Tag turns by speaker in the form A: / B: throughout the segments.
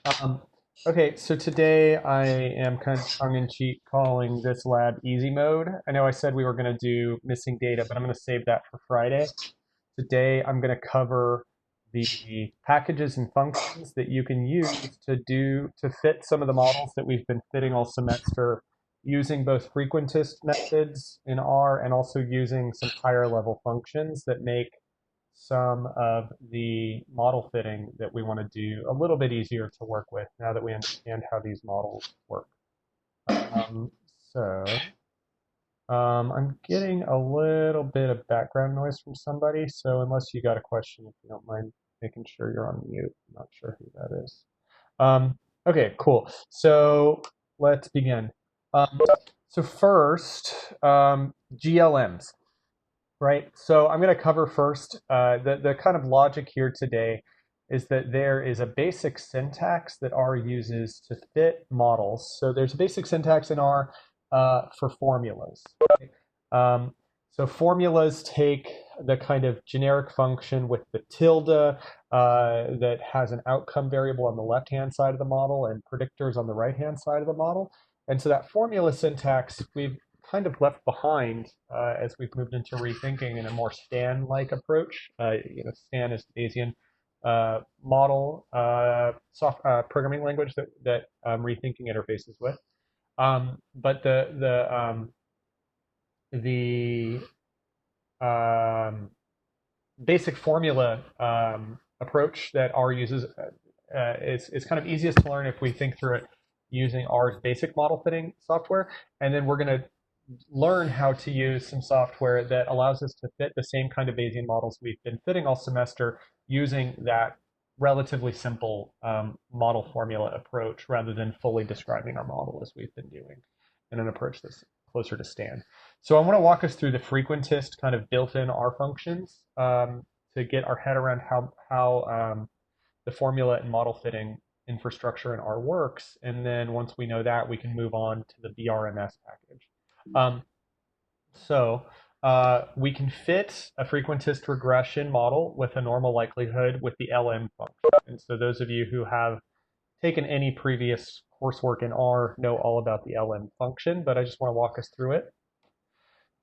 A: Um, okay, so today I am kind of tongue-in-cheek calling this lab easy mode. I know I said we were going to do missing data, but I'm going to save that for Friday. Today I'm going to cover the packages and functions that you can use to fit some of the models that we've been fitting all semester using both frequentist methods in R and also using some higher level functions that make some of the model fitting that we want to do a little bit easier to work with now that we understand how these models work. Um, so I'm getting a little bit of background noise from somebody, so unless you got a question, if you don't mind making sure you're on mute. I'm not sure who that is. Okay, cool. So let's begin. Um, so first, GLMs. Right. So I'm going to cover first the kind of logic here today is that there is a basic syntax that R uses to fit models. So there's a basic syntax in R for formulas. Right? So formulas take the kind of generic function with the tilde that has an outcome variable on the left-hand side of the model and predictors on the right-hand side of the model. And so that formula syntax we've kind of left behind as we've moved into rethinking in a more Stan-like approach. Stan is the Bayesian model programming language that rethinking interfaces with. But the basic formula approach that R uses is kind of easiest to learn if we think through it using R's basic model fitting software. And then we're going to learn how to use some software that allows us to fit the same kind of Bayesian models we've been fitting all semester using that relatively simple model formula approach rather than fully describing our model as we've been doing in an approach that's closer to Stan. So I want to walk us through the frequentist kind of built-in R functions to get our head around how the formula and model fitting infrastructure in R works. And then once we know that, we can move on to the BRMS package. Um, so we can fit a frequentist regression model with a normal likelihood with the LM function. And so those of you who have taken any previous coursework in R know all about the LM function, but I just want to walk us through it.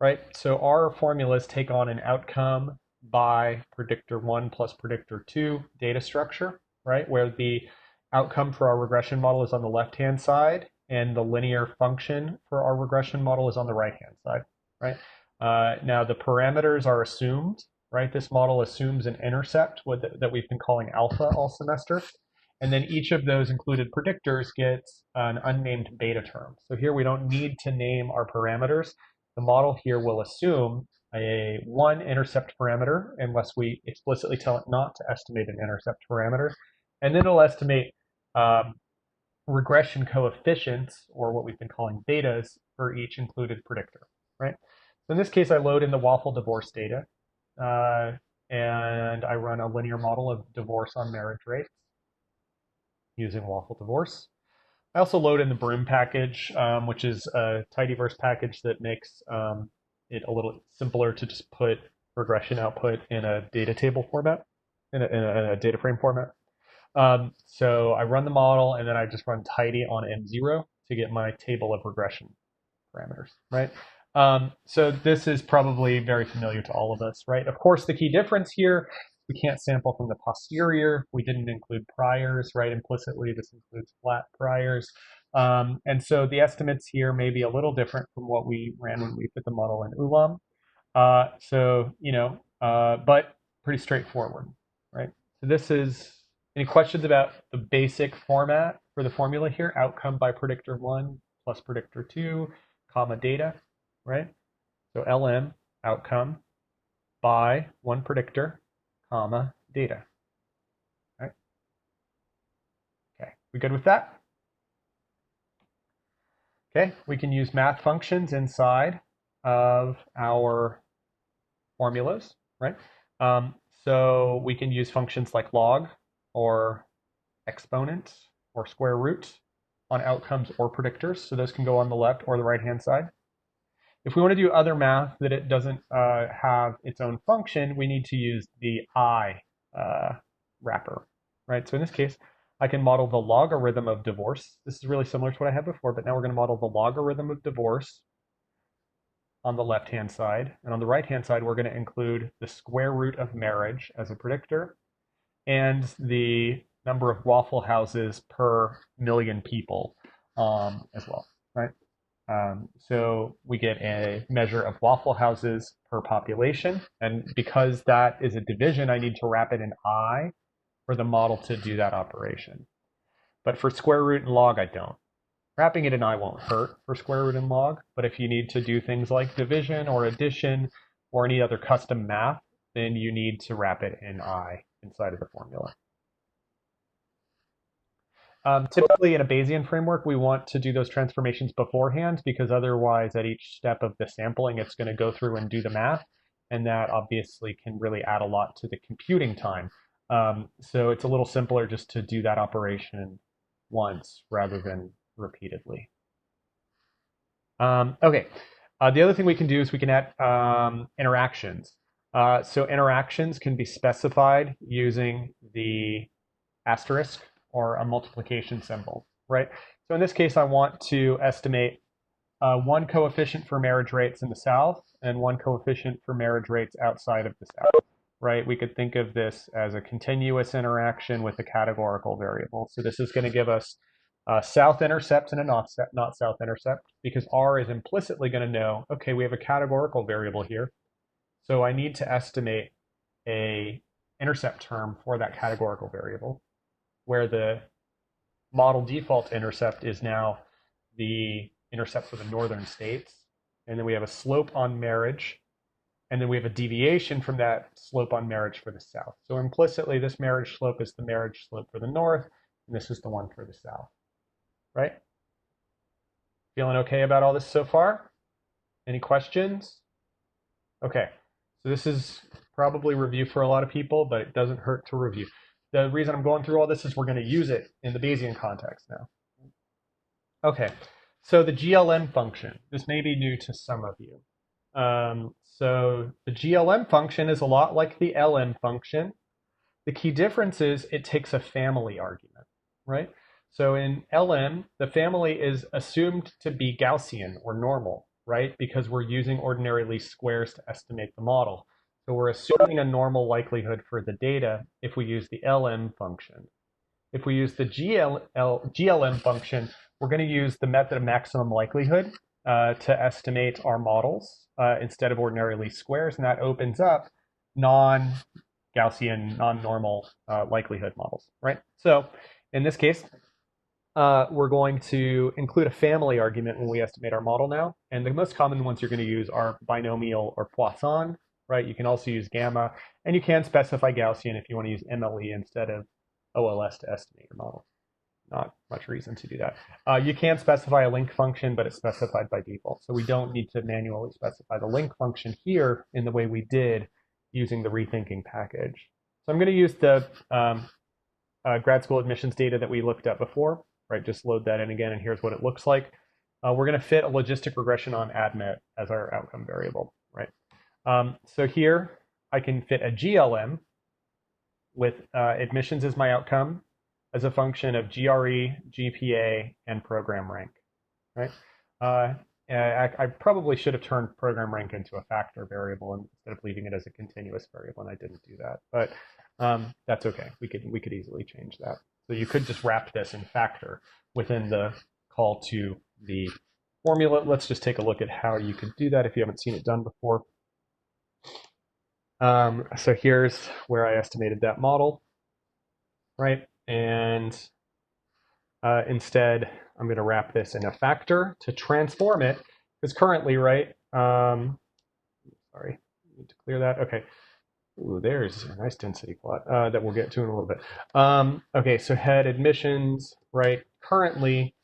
A: Right? So our formulas take on an outcome by predictor 1 plus predictor 2 data structure, right? Where the outcome for our regression model is on the left-hand side and the linear function for our regression model is on the right-hand side, right? Now the parameters are assumed, right? This model assumes an intercept that we've been calling alpha all semester. And then each of those included predictors gets an unnamed beta term. So here we don't need to name our parameters. The model here will assume a one intercept parameter unless we explicitly tell it not to estimate an intercept parameter. And then it'll estimate regression coefficients, or what we've been calling betas, for each included predictor, right? So in this case, I load in the waffle divorce data, and I run a linear model of divorce on marriage rates using waffle divorce. I also load in the brim package, which is a tidyverse package that makes it a little simpler to just put regression output in a data table format, in a data frame format. So I run the model, and then I just run tidy on M0 to get my table of regression parameters, right? So this is probably very familiar to all of us, right? Of course, the key difference here, we can't sample from the posterior. We didn't include priors, right? Implicitly, this includes flat priors. And so the estimates here may be a little different from what we ran when we fit the model in Ulam. But pretty straightforward, right? So this is, any questions about the basic format for the formula here? Outcome by predictor 1 plus predictor 2, comma data, right? So LM, outcome, by one predictor, comma, data. Right? Okay, we good with that? Okay, we can use math functions inside of our formulas, right? So we can use functions like log or exponent or square root on outcomes or predictors. So those can go on the left or the right-hand side. If we want to do other math that it doesn't have its own function, we need to use the I wrapper, right? So in this case, I can model the logarithm of divorce. This is really similar to what I had before, but now we're going to model the logarithm of divorce on the left-hand side. And on the right-hand side, we're going to include the square root of marriage as a predictor and the number of waffle houses per million people as well, right? So we get a measure of waffle houses per population. And because that is a division, I need to wrap it in I for the model to do that operation. But for square root and log, I don't. Wrapping it in I won't hurt for square root and log, but if you need to do things like division or addition or any other custom math, then you need to wrap it in I inside of the formula. Typically in a Bayesian framework, we want to do those transformations beforehand because otherwise at each step of the sampling, it's going to go through and do the math. And that obviously can really add a lot to the computing time. So it's a little simpler just to do that operation once rather than repeatedly. Okay, the other thing we can do is we can add interactions. So interactions can be specified using the asterisk or a multiplication symbol, right? So in this case, I want to estimate one coefficient for marriage rates in the South and one coefficient for marriage rates outside of the South, right? We could think of this as a continuous interaction with a categorical variable. So this is going to give us a south intercept and a not south intercept because R is implicitly going to know, okay, we have a categorical variable here. So I need to estimate a intercept term for that categorical variable, where the model default intercept is now the intercept for the northern states. And then we have a slope on marriage. And then we have a deviation from that slope on marriage for the south. So implicitly, this marriage slope is the marriage slope for the north, and this is the one for the south, right? Feeling okay about all this so far? Any questions? Okay, so this is probably review for a lot of people, but it doesn't hurt to review. The reason I'm going through all this is we're going to use it in the Bayesian context now. Okay, so the GLM function. This may be new to some of you. So the GLM function is a lot like the LM function. The key difference is it takes a family argument, right? So in LM, the family is assumed to be Gaussian or normal, right? Because we're using ordinary least squares to estimate the model. So we're assuming a normal likelihood for the data if we use the LM function. If we use the GLM function, we're going to use the method of maximum likelihood to estimate our models instead of ordinary least squares, and that opens up non-Gaussian, non-normal likelihood models, right? So in this case, we're going to include a family argument when we estimate our model now, and the most common ones you're going to use are binomial or Poisson, right? You can also use gamma, and you can specify Gaussian if you want to use MLE instead of OLS to estimate your model. Not much reason to do that. You can specify a link function, but it's specified by default. So we don't need to manually specify the link function here in the way we did using the rethinking package. So I'm going to use the grad school admissions data that we looked at before, right? Just load that in again, and here's what it looks like. We're going to fit a logistic regression on admit as our outcome variable, right? So here I can fit a GLM with admissions as my outcome as a function of GRE, GPA, and program rank, right? I probably should have turned program rank into a factor variable instead of leaving it as a continuous variable, and I didn't do that. But that's okay. We could easily change that. So you could just wrap this in factor within the call to the formula. Let's just take a look at how you could do that if you haven't seen it done before. So here's where I estimated that model, right? And instead, I'm going to wrap this in a factor to transform it, because currently, right? Sorry, need to clear that. Okay. Ooh, there's a nice density plot that we'll get to in a little bit. Okay, so head admissions, right? Currently,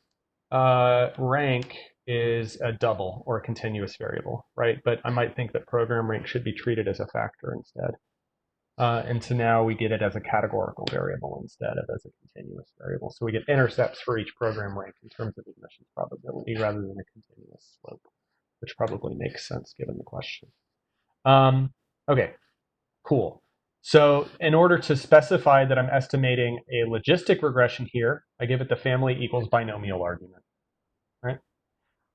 A: rank is a double or a continuous variable, right? But I might think that program rank should be treated as a factor instead. And so now we get it as a categorical variable instead of as a continuous variable. So we get intercepts for each program rank in terms of admissions probability rather than a continuous slope, which probably makes sense given the question. Okay, cool. So in order to specify that I'm estimating a logistic regression here, I give it the family equals binomial argument, right?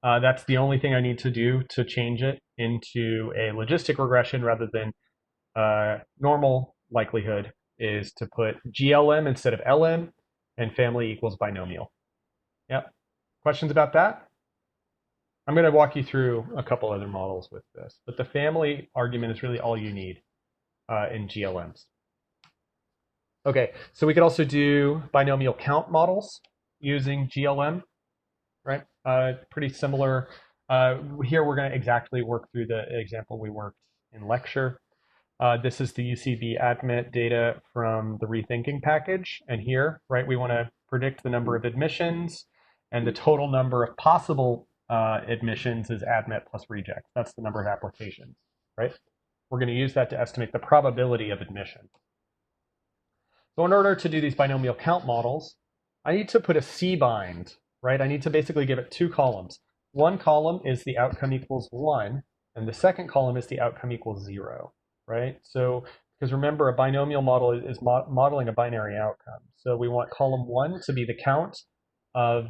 A: That's the only thing I need to do to change it into a logistic regression rather than normal likelihood is to put GLM instead of LM and family equals binomial. Yep. Questions about that? I'm going to walk you through a couple other models with this, but the family argument is really all you need in GLMs. Okay, so we could also do binomial count models using GLM, right? Pretty similar. Here we're going to exactly work through the example we worked in lecture. This is the UCB admit data from the rethinking package. And here, right, we want to predict the number of admissions, and the total number of possible admissions is admit plus reject. That's the number of applications, right? We're going to use that to estimate the probability of admission. So in order to do these binomial count models, I need to put a C-bind, right? I need to basically give it two columns. One column is the outcome equals 1, and the second column is the outcome equals 0, right? So, because remember, a binomial model is modeling a binary outcome. So we want column 1 to be the count of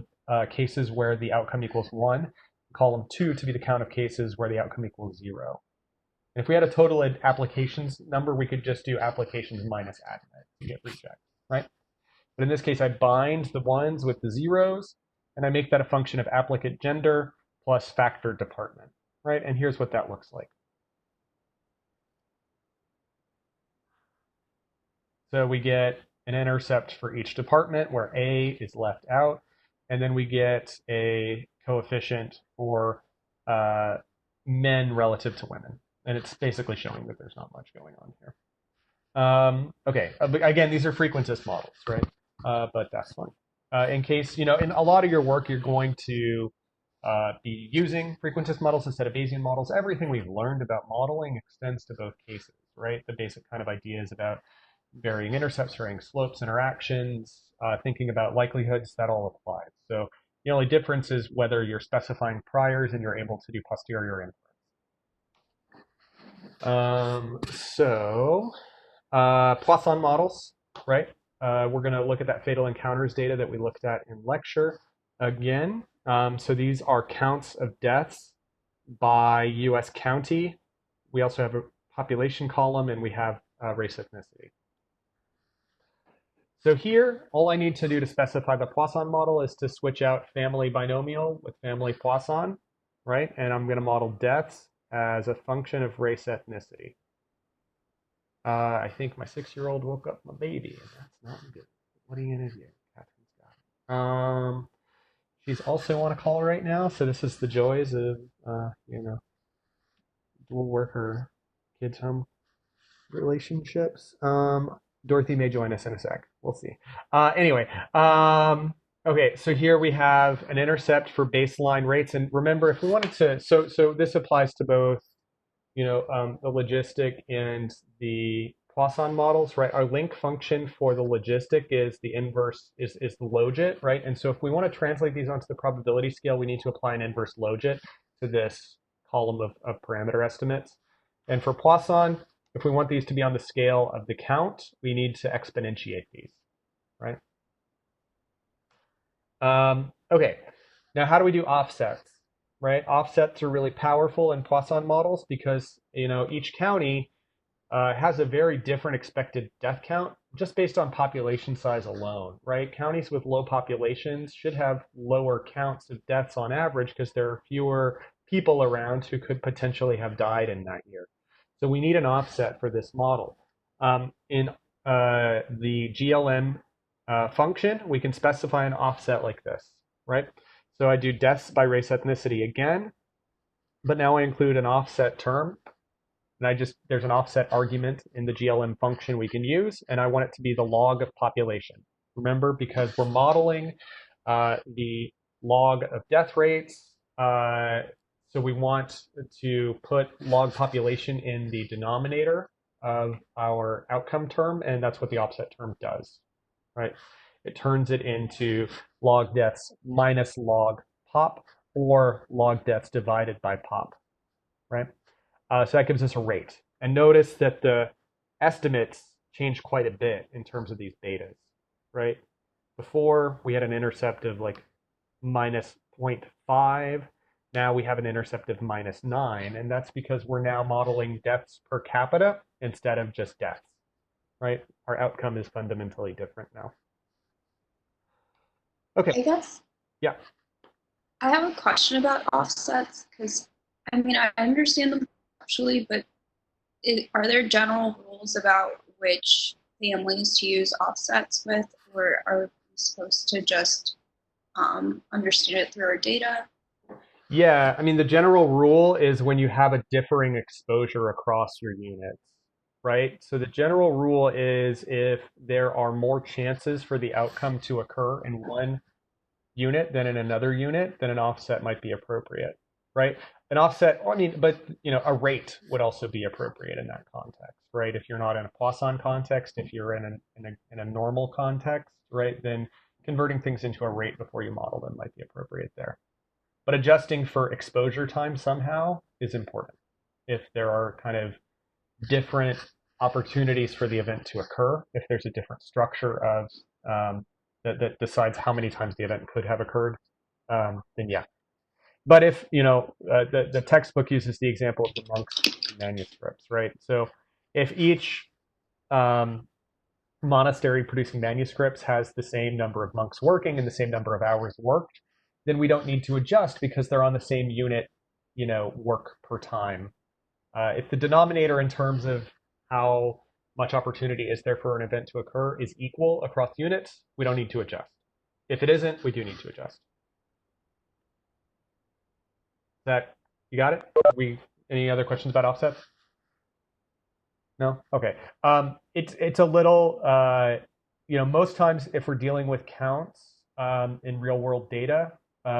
A: cases where the outcome equals 1, column 2 to be the count of cases where the outcome equals 0. And if we had a total applications number, we could just do applications minus admit to get reject, right? But in this case, I bind the ones with the zeros, and I make that a function of applicant gender plus factor department, right? And here's what that looks like. So we get an intercept for each department where A is left out, and then we get a coefficient for men relative to women. And it's basically showing that there's not much going on here. Okay, again, these are frequentist models, right? But that's fun. In case, in a lot of your work, you're going to be using frequentist models instead of Bayesian models. Everything we've learned about modeling extends to both cases, right? The basic kind of ideas about varying intercepts, varying slopes, interactions, thinking about likelihoods, that all applies. So the only difference is whether you're specifying priors and you're able to do posterior inference. Poisson models, right? We're going to look at that fatal encounters data that we looked at in lecture again. So these are counts of deaths by U.S. county. We also have a population column, and we have race ethnicity. So here, all I need to do to specify the Poisson model is to switch out family binomial with family Poisson, right? And I'm going to model deaths as a function of race ethnicity. I think my 6-year-old woke up my baby, and that's not good. What are you going to do? Catherine's got it. She's also on a call right now, so this is the joys of, dual worker kids home relationships. Dorothy may join us in a sec. We'll see. Okay, so here we have an intercept for baseline rates. And remember, if we wanted to, so this applies to both, the logistic and the Poisson models, right? Our link function for the logistic is the inverse, is the logit, right? And so if we want to translate these onto the probability scale, we need to apply an inverse logit to this column of parameter estimates. And for Poisson, if we want these to be on the scale of the count, we need to exponentiate these, right? Okay, now how do we do offsets, right? Offsets are really powerful in Poisson models because, each county has a very different expected death count just based on population size alone, right? Counties with low populations should have lower counts of deaths on average because there are fewer people around who could potentially have died in that year. So we need an offset for this model. In the GLM function, we can specify an offset like this, right? So I do deaths by race ethnicity again, but now I include an offset term. And there's an offset argument in the GLM function we can use, and I want it to be the log of population. Remember, because we're modeling the log of death rates, so we want to put log population in the denominator of our outcome term, and that's what the offset term does, right? It turns it into log deaths minus log pop, or log deaths divided by pop, right? So that gives us a rate. And notice that the estimates change quite a bit in terms of these betas, right? Before we had an intercept of like minus 0.5. Now we have an intercept of minus 9. And that's because we're now modeling deaths per capita instead of just deaths, right? Our outcome is fundamentally different now. Okay.
B: I guess
A: Yeah.
B: I have a question about offsets because I mean I understand them conceptually, but are there general rules about which families to use offsets with, or are we supposed to just understand it through our data?
A: Yeah. I mean, the general rule is when you have a differing exposure across your units, right? So the general rule is if there are more chances for the outcome to occur in one unit than in another unit, then an offset might be appropriate, right? An offset, I mean, but a rate would also be appropriate in that context, right? If you're not in a Poisson context, if you're in a normal context, right, then converting things into a rate before you model them might be appropriate there. But adjusting for exposure time somehow is important. If there are kind of different opportunities for the event to occur, if there's a different structure of that decides how many times the event could have occurred, then yeah. But if the textbook uses the example of the monks manuscripts, right? So if each um, monastery producing manuscripts has the same number of monks working and the same number of hours worked, then we don't need to adjust because they're on the same unit, work per time. If the denominator in terms of how much opportunity is there for an event to occur is equal across units, we don't need to adjust. If it isn't, we do need to adjust. That you got it? We any other questions about offsets? No? Okay. It's a little most times if we're dealing with counts in real world data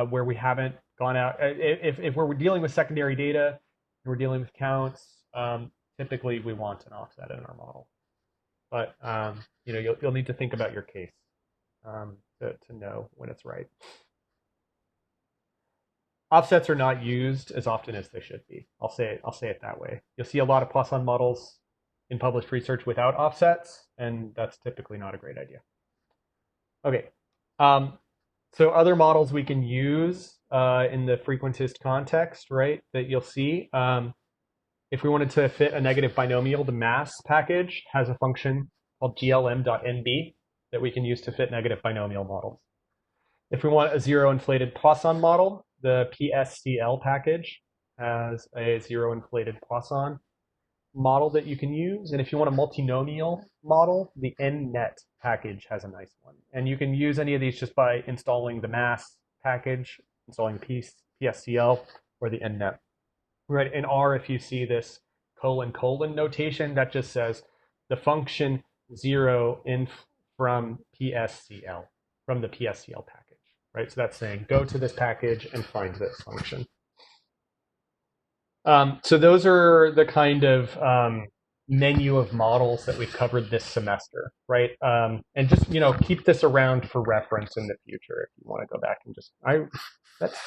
A: where we haven't gone out if we're dealing with secondary data and we're dealing with counts, typically we want an offset in our model. But you'll need to think about your case to know when it's right. Offsets are not used as often as they should be. I'll say it that way. You'll see a lot of Poisson models in published research without offsets, and that's typically not a great idea. Okay, so other models we can use in the frequentist context, right, that you'll see. If we wanted to fit a negative binomial, the mass package has a function called glm.nb that we can use to fit negative binomial models. If we want a zero inflated Poisson model, the PSCL package has a zero inflated Poisson model that you can use. And if you want a multinomial model, the nnet package has a nice one. And you can use any of these just by installing the mass package, installing the PSCL or the nnet. Right, in R, if you see this colon notation, that just says the function zero in from PSCL, from the PSCL package, right? So that's saying go to this package and find this function. So those are the kind of menu of models that we've covered this semester, right? And just keep this around for reference in the future if you want to go back and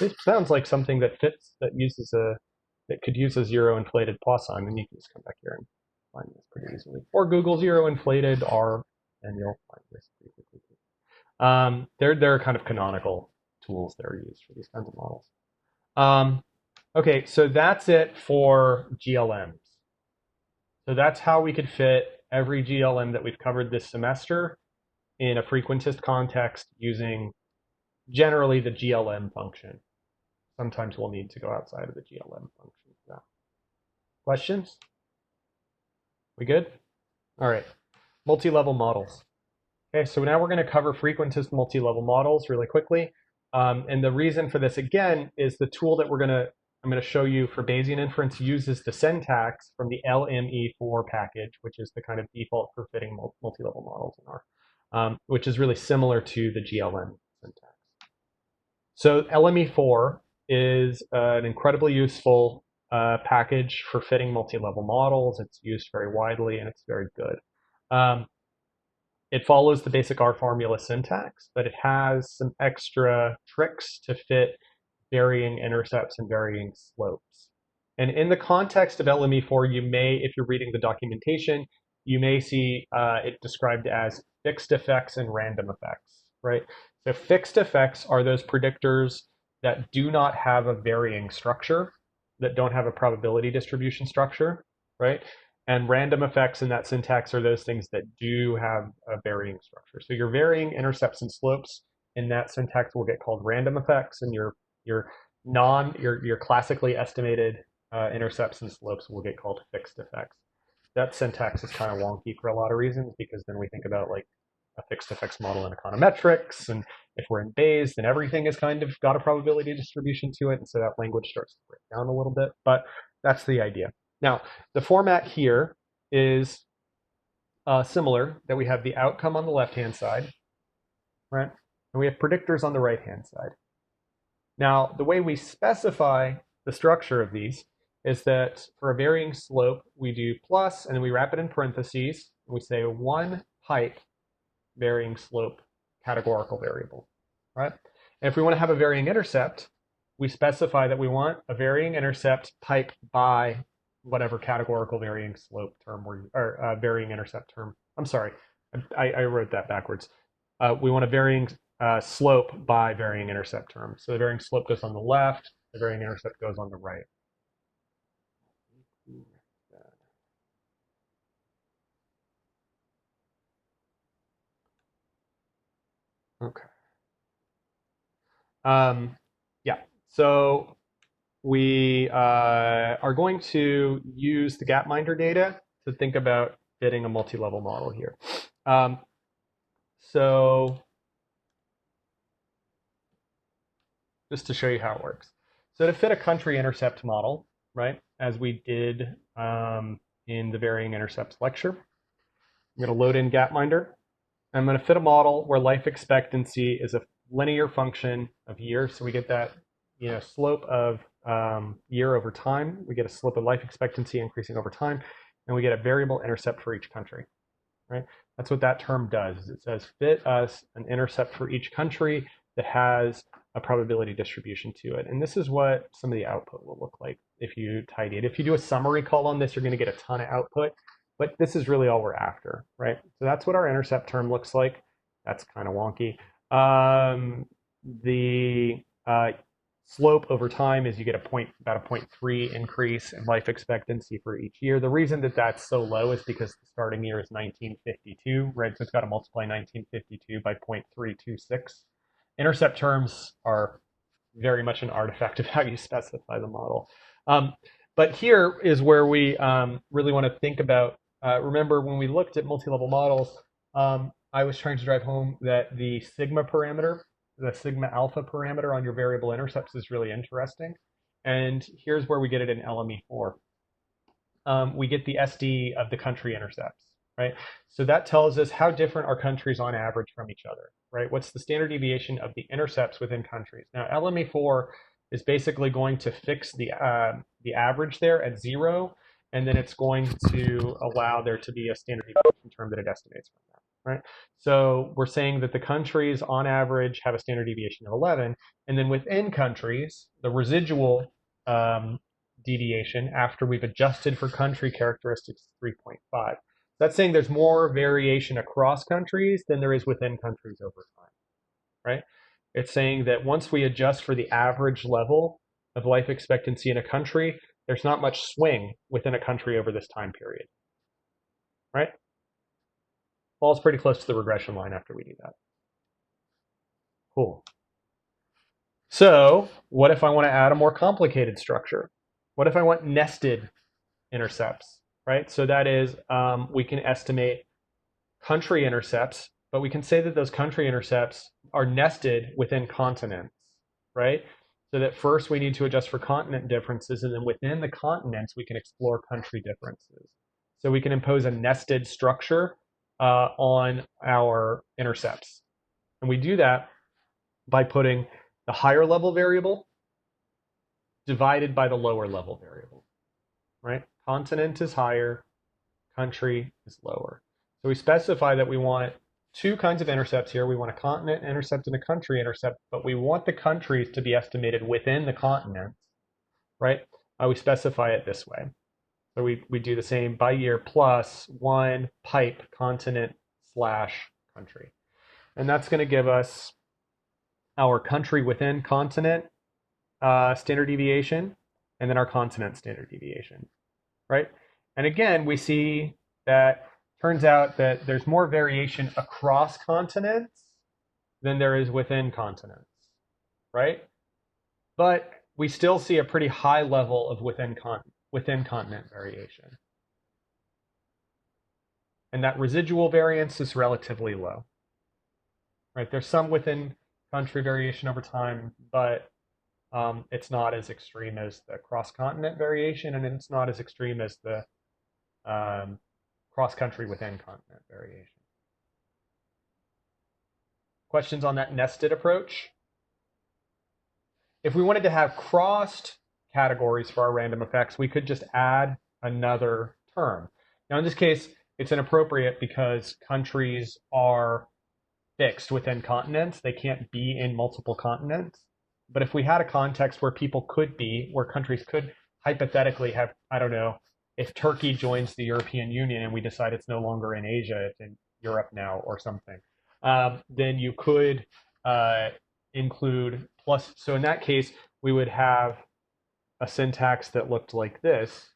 A: it sounds like something that fits that could use a zero inflated Poisson, and you can just come back here and find this pretty easily. Or Google zero inflated R, and you'll find this pretty quickly. They're kind of canonical tools that are used for these kinds of models. Okay, so that's it for GLMs. So that's how we could fit every GLM that we've covered this semester in a frequentist context using generally the GLM function. Sometimes we'll need to go outside of the GLM function for that. Questions? We good? All right. Multi-level models. Okay, so now we're going to cover frequentist multi-level models really quickly. And the reason for this, again, is the tool that I'm going to show you for Bayesian inference uses the syntax from the lme4 package, which is the kind of default for fitting multi-level models in R, which is really similar to the GLM syntax. So lme4 is an incredibly useful package for fitting multi-level models. It's used very widely, and it's very good. It follows the basic R formula syntax, but it has some extra tricks to fit varying intercepts and varying slopes. And in the context of lme4, you may, if you're reading the documentation, you may see it described as fixed effects and random effects, right? So fixed effects are those predictors that do not have a varying structure, that don't have a probability distribution structure, right? And random effects in that syntax are those things that do have a varying structure. So your varying intercepts and slopes in that syntax will get called random effects, and your classically estimated intercepts and slopes will get called fixed effects. That syntax is kind of wonky for a lot of reasons, because then we think about like a fixed effects model in econometrics, and if we're in Bayes, then everything has kind of got a probability distribution to it, and so that language starts to break down a little bit, but that's the idea. Now, the format here is similar, that we have the outcome on the left-hand side, right? And we have predictors on the right-hand side. Now, the way we specify the structure of these is that for a varying slope, we do plus, and then we wrap it in parentheses, and we say one type varying slope categorical variable, right? And if we want to have a varying intercept, we specify that we want a varying intercept type by whatever categorical varying slope term or varying intercept term. I'm sorry, I wrote that backwards. We want a varying slope by varying intercept term. So the varying slope goes on the left, the varying intercept goes on the right. Okay. Yeah, so we are going to use the Gapminder data to think about fitting a multi-level model here. So just to show you how it works. So to fit a country intercept model, right, as we did in the varying intercepts lecture, I'm going to load in Gapminder. I'm going to fit a model where life expectancy is a linear function of years. So we get that slope of year over time. We get a slope of life expectancy increasing over time, and we get a variable intercept for each country, right? That's what that term does. It says fit us an intercept for each country that has a probability distribution to it. And this is what some of the output will look like if you tidy it. If you do a summary call on this, you're going to get a ton of output, but this is really all we're after, right? So that's what our intercept term looks like. That's kind of wonky. The slope over time is you get about a 0.3 increase in life expectancy for each year. The reason that that's so low is because the starting year is 1952, right? So it's got to multiply 1952 by 0.326. Intercept terms are very much an artifact of how you specify the model. But here is where we really want to think about, remember when we looked at multi-level models, I was trying to drive home that the sigma parameter, the sigma alpha parameter on your variable intercepts is really interesting. And here's where we get it in lme4. We get the SD of the country intercepts, right? So that tells us how different are countries on average from each other, right? What's the standard deviation of the intercepts within countries? Now, lme4 is basically going to fix the average there at 0, and then it's going to allow there to be a standard deviation term that it estimates from that, right? So we're saying that the countries on average have a standard deviation of 11, and then within countries, the residual deviation after we've adjusted for country characteristics is 3.5. That's saying there's more variation across countries than there is within countries over time, right? It's saying that once we adjust for the average level of life expectancy in a country, there's not much swing within a country over this time period, right? Falls pretty close to the regression line after we do that. Cool. So what if I want to add a more complicated structure? What if I want nested intercepts, right? So that is, we can estimate country intercepts, but we can say that those country intercepts are nested within continents, right? So that first we need to adjust for continent differences, and then within the continents, we can explore country differences. So we can impose a nested structure on our intercepts. And we do that by putting the higher level variable divided by the lower level variable, right? Continent is higher, country is lower. So we specify that we want two kinds of intercepts here. We want a continent intercept and a country intercept, but we want the countries to be estimated within the continents, right? We specify it this way. So we do the same by year plus one pipe continent slash country. And that's going to give us our country within continent standard deviation, and then our continent standard deviation, right? And again, we see that turns out that there's more variation across continents than there is within continents, right? But we still see a pretty high level of within continent variation. And that residual variance is relatively low, right? There's some within country variation over time, but it's not as extreme as the cross-continent variation, and it's not as extreme as the cross-country within continent variation. Questions on that nested approach? If we wanted to have crossed categories for our random effects, we could just add another term. Now, in this case, it's inappropriate because countries are fixed within continents. They can't be in multiple continents. But if we had a context where people could be, where countries could hypothetically have, I don't know, if Turkey joins the European Union and we decide it's no longer in Asia, it's in Europe now or something, then you could include plus. So in that case, we would have a syntax that looked like this.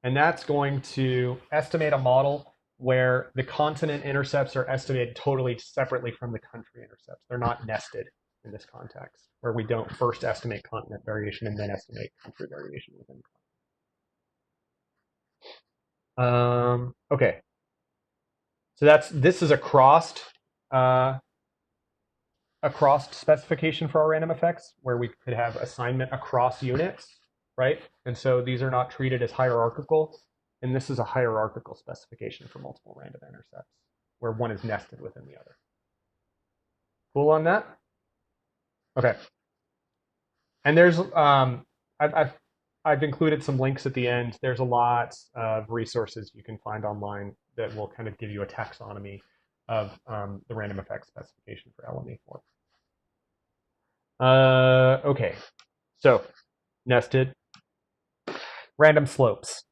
A: And that's going to estimate a model where the continent intercepts are estimated totally separately from the country intercepts. They're not nested in this context, where we don't first estimate continent variation and then estimate country variation within continent. Okay. So this is a crossed specification for our random effects, where we could have assignment across units, right? And so these are not treated as hierarchical. And this is a hierarchical specification for multiple random intercepts, where one is nested within the other. Cool on that? Okay. And there's I've included some links at the end. There's a lot of resources you can find online that will kind of give you a taxonomy of the random effects specification for lme4. Okay. So nested random slopes.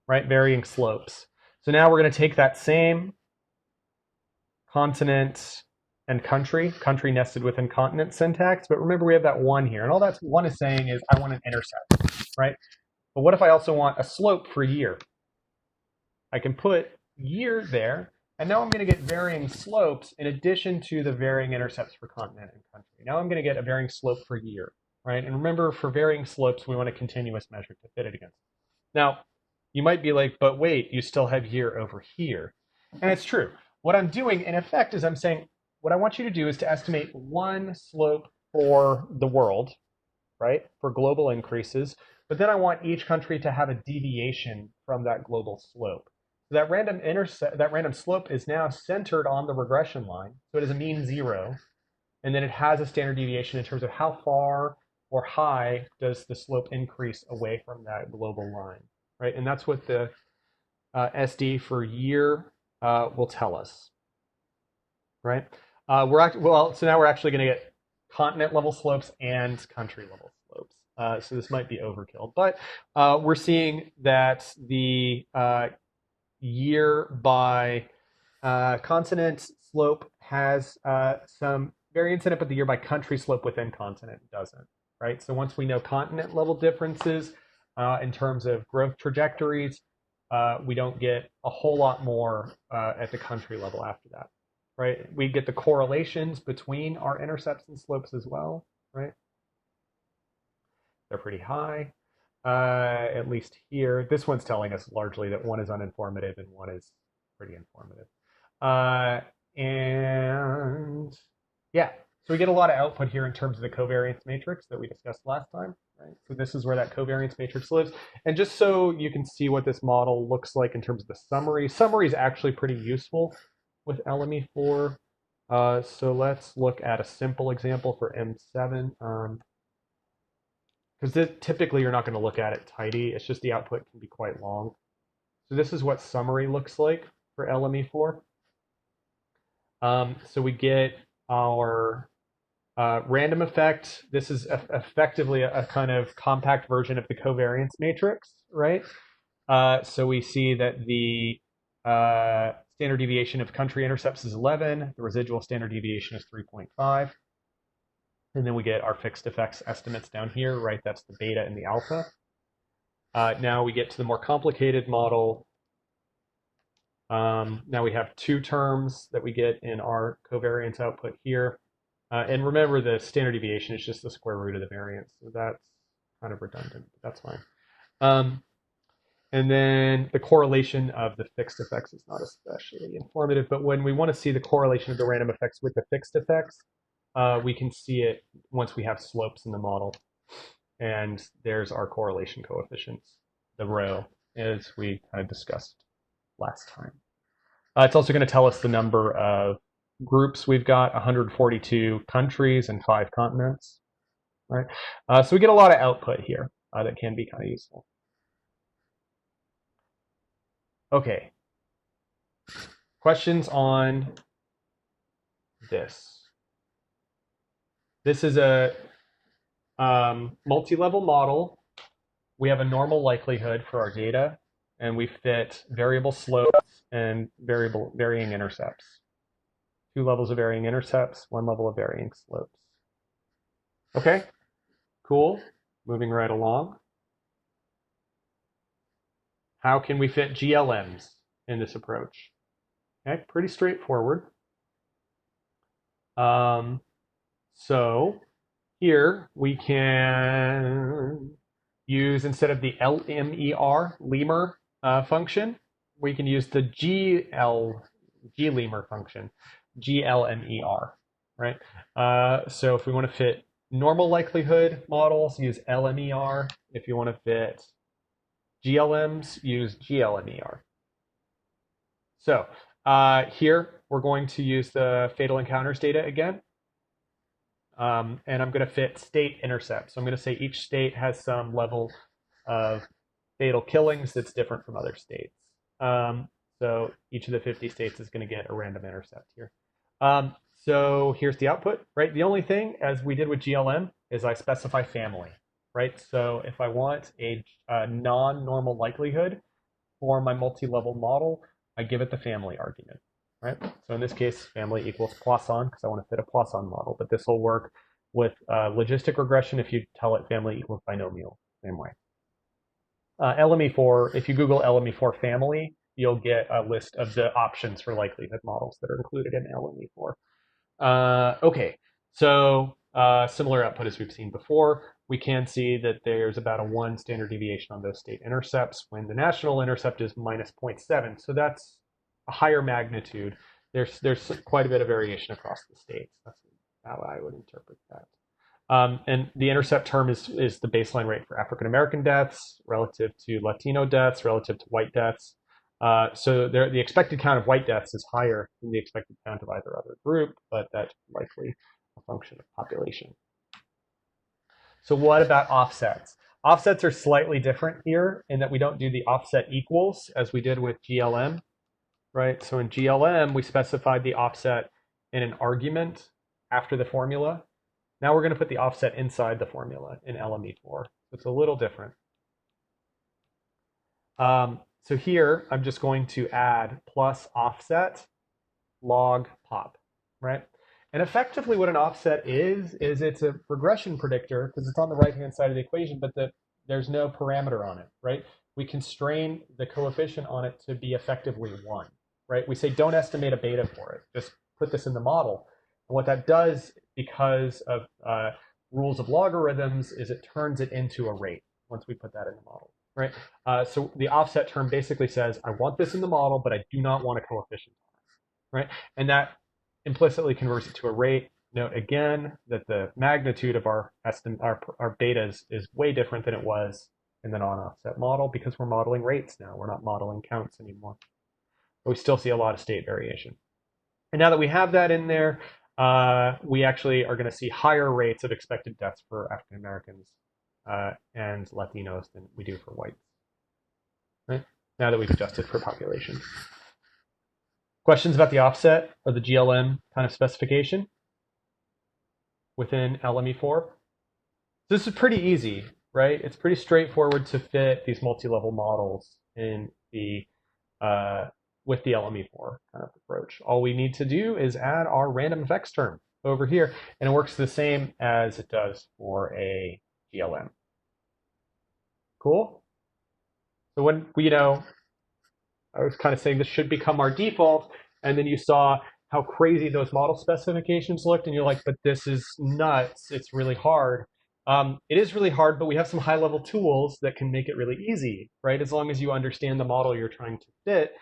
A: Right, varying slopes. So now we're going to take that same continent and country nested within continent syntax, but remember we have that one here, and all that one is saying is I want an intercept, right? But what if I also want a slope for year? I can put year there, and now I'm going to get varying slopes in addition to the varying intercepts for continent and country. Now I'm going to get a varying slope for year, right? And remember, for varying slopes, we want a continuous measure to fit it against. Now, you might be like, but wait, you still have year over here. And it's true. What I'm doing, in effect, is I'm saying, what I want you to do is to estimate one slope for the world, right, for global increases, but then I want each country to have a deviation from that global slope. So that random slope is now centered on the regression line, so it is a mean zero, and then it has a standard deviation in terms of how far or high does the slope increase away from that global line. Right, and that's what the SD for year will tell us. Right, so now we're actually going to get continent level slopes and country level slopes. So this might be overkill, but we're seeing that the year by continent slope has some variance in it, but the year by country slope within continent doesn't. Right, so once we know continent level differences, in terms of growth trajectories, we don't get a whole lot more at the country level after that, right? We get the correlations between our intercepts and slopes as well, right? They're pretty high, at least here. This one's telling us largely that one is uninformative and one is pretty informative. And yeah, so we get a lot of output here in terms of the covariance matrix that we discussed last time. Right? So this is where that covariance matrix lives. And just so you can see what this model looks like in terms of the summary, summary is actually pretty useful with lme4. So let's look at a simple example for M7. Because typically you're not going to look at it tidy. It's just the output can be quite long. So this is what summary looks like for lme4. So we get our Random effect, this is effectively a kind of compact version of the covariance matrix, right? So we see that the standard deviation of country intercepts is 11, the residual standard deviation is 3.5. And then we get our fixed effects estimates down here, right? That's the beta and the alpha. Now we get to the more complicated model. Now we have two terms that we get in our covariance output here. And remember, the standard deviation is just the square root of the variance. So that's kind of redundant, but that's fine. And then the correlation of the fixed effects is not especially informative, but when we want to see the correlation of the random effects with the fixed effects, we can see it once we have slopes in the model. And there's our correlation coefficients, the rho, as we kind of discussed last time. It's also going to tell us the number of groups we've got, 142 countries and 5 continents. Right? So we get a lot of output here that can be kind of useful. Okay. Questions on this? This is a multi-level model. We have a normal likelihood for our data, and we fit variable slopes and varying intercepts. 2 levels of varying intercepts, 1 level of varying slopes. Okay, cool. Moving right along. How can we fit GLMs in this approach? Okay, pretty straightforward. So here we can use, instead of the lme4 lemur function, we can use the glemur function, GLMER, right? So if we want to fit normal likelihood models, use lmer. If you want to fit GLMs, use GLMER. So here we're going to use the fatal encounters data again. And I'm going to fit state intercepts. So I'm going to say each state has some level of fatal killings that's different from other states. So each of the 50 states is going to get a random intercept here. So here's the output, right? The only thing, as we did with GLM, is I specify family, right? So if I want a non-normal likelihood for my multi-level model, I give it the family argument. Right? So in this case, family equals Poisson, because I want to fit a Poisson model. But this will work with logistic regression if you tell it family equals binomial, same way. lme4, if you Google lme4 family, you'll get a list of the options for likelihood models that are included in lme4. Okay, so similar output as we've seen before. We can see that there's about a 1 standard deviation on those state intercepts when the national intercept is minus 0.7. So that's a higher magnitude. There's quite a bit of variation across the states. That's how I would interpret that. And the intercept term is the baseline rate for African American deaths relative to Latino deaths, relative to white deaths. So the expected count of white deaths is higher than the expected count of either other group, but that's likely a function of population. So what about offsets? Offsets are slightly different here in that we don't do the offset equals as we did with GLM. Right, so in GLM, we specified the offset in an argument after the formula. Now we're going to put the offset inside the formula in lme4. It's a little different. So here, I'm just going to add plus offset log pop, right? And effectively what an offset is it's a regression predictor because it's on the right-hand side of the equation, but there's no parameter on it, right? We constrain the coefficient on it to be effectively 1. Right? We say don't estimate a beta for it. Just put this in the model. And what that does, because of rules of logarithms, is it turns it into a rate once we put that in the model. Right? So the offset term basically says, I want this in the model, but I do not want a coefficient. Right? And that implicitly converts it to a rate. Note again that the magnitude of our betas is way different than it was in the non-offset model because we're modeling rates now. We're not modeling counts anymore. But we still see a lot of state variation. And now that we have that in there, we actually are going to see higher rates of expected deaths for African Americans and Latinos than we do for whites. Right? Now that we've adjusted for population. Questions about the offset or the GLM kind of specification? within lme4. This is pretty easy, right? It's pretty straightforward to fit these multi-level models in the with the lme4 kind of approach. All we need to do is add our random effects term over here, and it works the same as it does for a GLM. Cool? So when I was kind of saying this should become our default, and then you saw how crazy those model specifications looked, and you're like, but this is nuts. It's really hard. It is really hard, but we have some high-level tools that can make it really easy, right? As long as you understand the model you're trying to fit,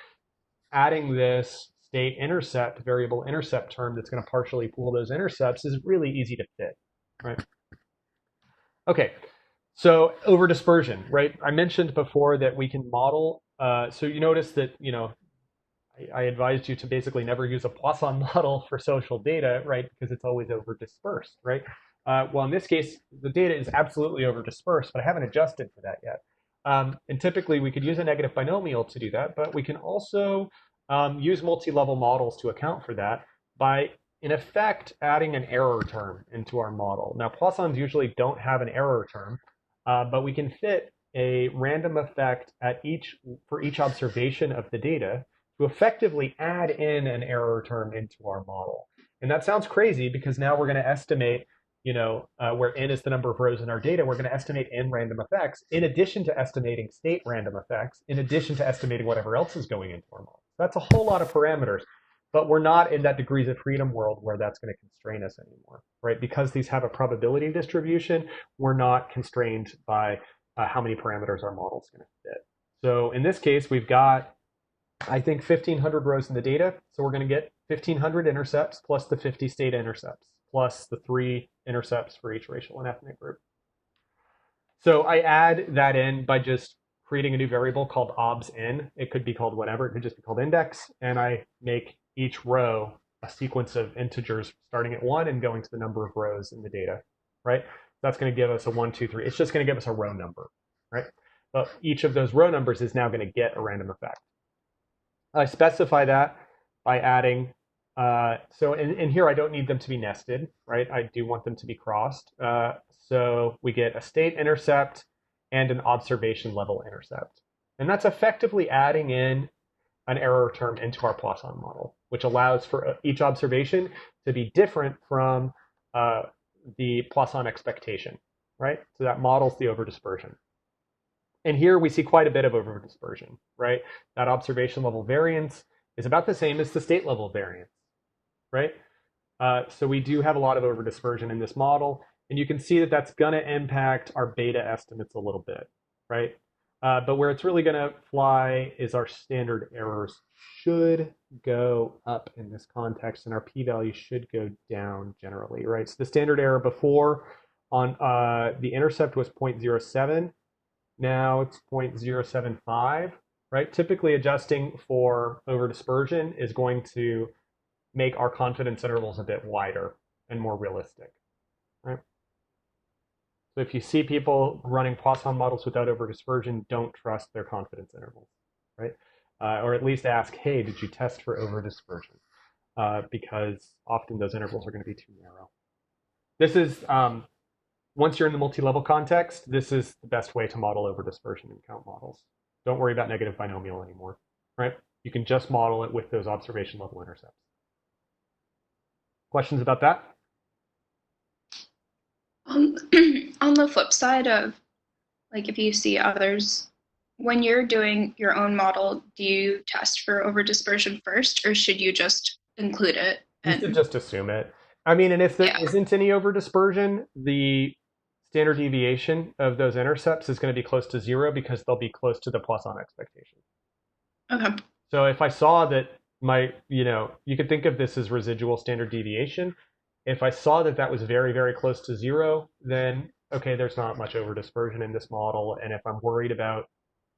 A: adding this state intercept, variable intercept term that's going to partially pool those intercepts is really easy to fit, right? Okay, so over dispersion, right? I mentioned before that we can model. So you notice that, I advised you to basically never use a Poisson model for social data, right? Because it's always over dispersed, right? Well, in this case, the data is absolutely over dispersed, but I haven't adjusted for that yet. And typically we could use a negative binomial to do that, but we can also use multi-level models to account for that by, in effect, adding an error term into our model. Now, Poissons usually don't have an error term, but we can fit a random effect for each observation of the data to effectively add in an error term into our model. And that sounds crazy because now we're going to estimate, where n is the number of rows in our data, we're going to estimate n random effects in addition to estimating state random effects, in addition to estimating whatever else is going into our model. That's a whole lot of parameters, but we're not in that degrees of freedom world where that's going to constrain us anymore, right? Because these have a probability distribution, we're not constrained by how many parameters our model is going to fit. So in this case, we've got, I think, 1,500 rows in the data. So we're going to get 1,500 intercepts plus the 50 state intercepts plus the 3 intercepts for each racial and ethnic group. So I add that in by just creating a new variable called obs_in. It could be called whatever. It could just be called index. And I make each row a sequence of integers starting at 1 and going to the number of rows in the data, right? That's going to give us a 1, 2, 3. It's just going to give us a row number, right? But each of those row numbers is now going to get a random effect. I specify that by adding, so in here I don't need them to be nested, right? I do want them to be crossed. So we get a state intercept and an observation level intercept. And that's effectively adding in an error term into our Poisson model, which allows for each observation to be different from the Poisson expectation, right? So that models the overdispersion. And here we see quite a bit of overdispersion, right? That observation level variance is about the same as the state level variance, right? So we do have a lot of overdispersion in this model, and you can see that that's going to impact our beta estimates a little bit, right? But where it's really going to fly is our standard errors should go up in this context, and our p-value should go down generally, right? So the standard error before on the intercept was 0.07. Now it's 0.075, right? Typically adjusting for overdispersion is going to make our confidence intervals a bit wider and more realistic, right? So if you see people running Poisson models without overdispersion, don't trust their confidence intervals, right? Or at least ask, hey, did you test for overdispersion? Because often those intervals are going to be too narrow. This is once you're in the multi-level context, this is the best way to model overdispersion in count models. Don't worry about negative binomial anymore, right? You can just model it with those observation level intercepts. Questions about that?
B: On the flip side of, like, if you see others, when you're doing your own model, do you test for overdispersion first, or should you just include it?
A: You should just assume it. I mean, and if there isn't any overdispersion, the standard deviation of those intercepts is going to be close to 0 because they'll be close to the Poisson expectation.
B: Okay.
A: So if I saw that you could think of this as residual standard deviation. If I saw that that was very, very close to 0, then okay, there's not much overdispersion in this model. And if I'm worried about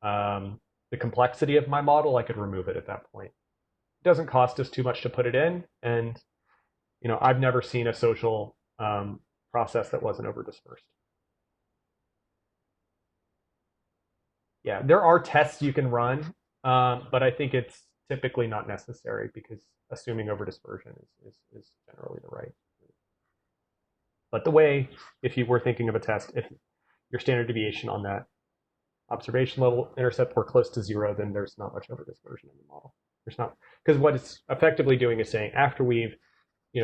A: the complexity of my model, I could remove it at that point. It doesn't cost us too much to put it in. And I've never seen a social process that wasn't overdispersed. Yeah, there are tests you can run, but I think it's typically not necessary because assuming overdispersion is generally the right. But the way, if you were thinking of a test, if your standard deviation on that observation level intercept were close to 0, then there's not much over dispersion in the model. There's not, because what it's effectively doing is saying after we've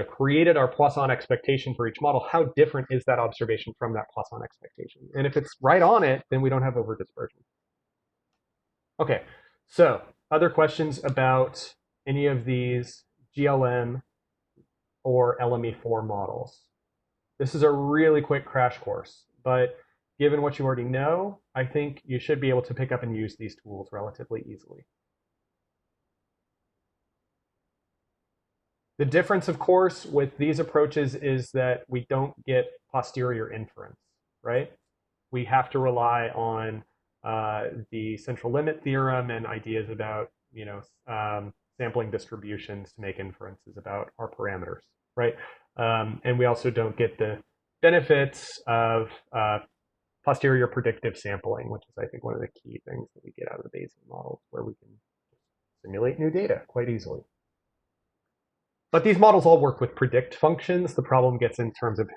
A: created our Poisson expectation for each model, how different is that observation from that Poisson expectation? And if it's right on it, then we don't have over dispersion. Okay, so other questions about any of these GLM or lme4 models? This is a really quick crash course, but given what you already know, I think you should be able to pick up and use these tools relatively easily. The difference, of course, with these approaches is that we don't get posterior inference, right? We have to rely on the central limit theorem and ideas about, sampling distributions to make inferences about our parameters, right? And we also don't get the benefits of posterior predictive sampling, which is, I think, one of the key things that we get out of the Bayesian models, where we can simulate new data quite easily. But these models all work with predict functions. The problem gets in terms of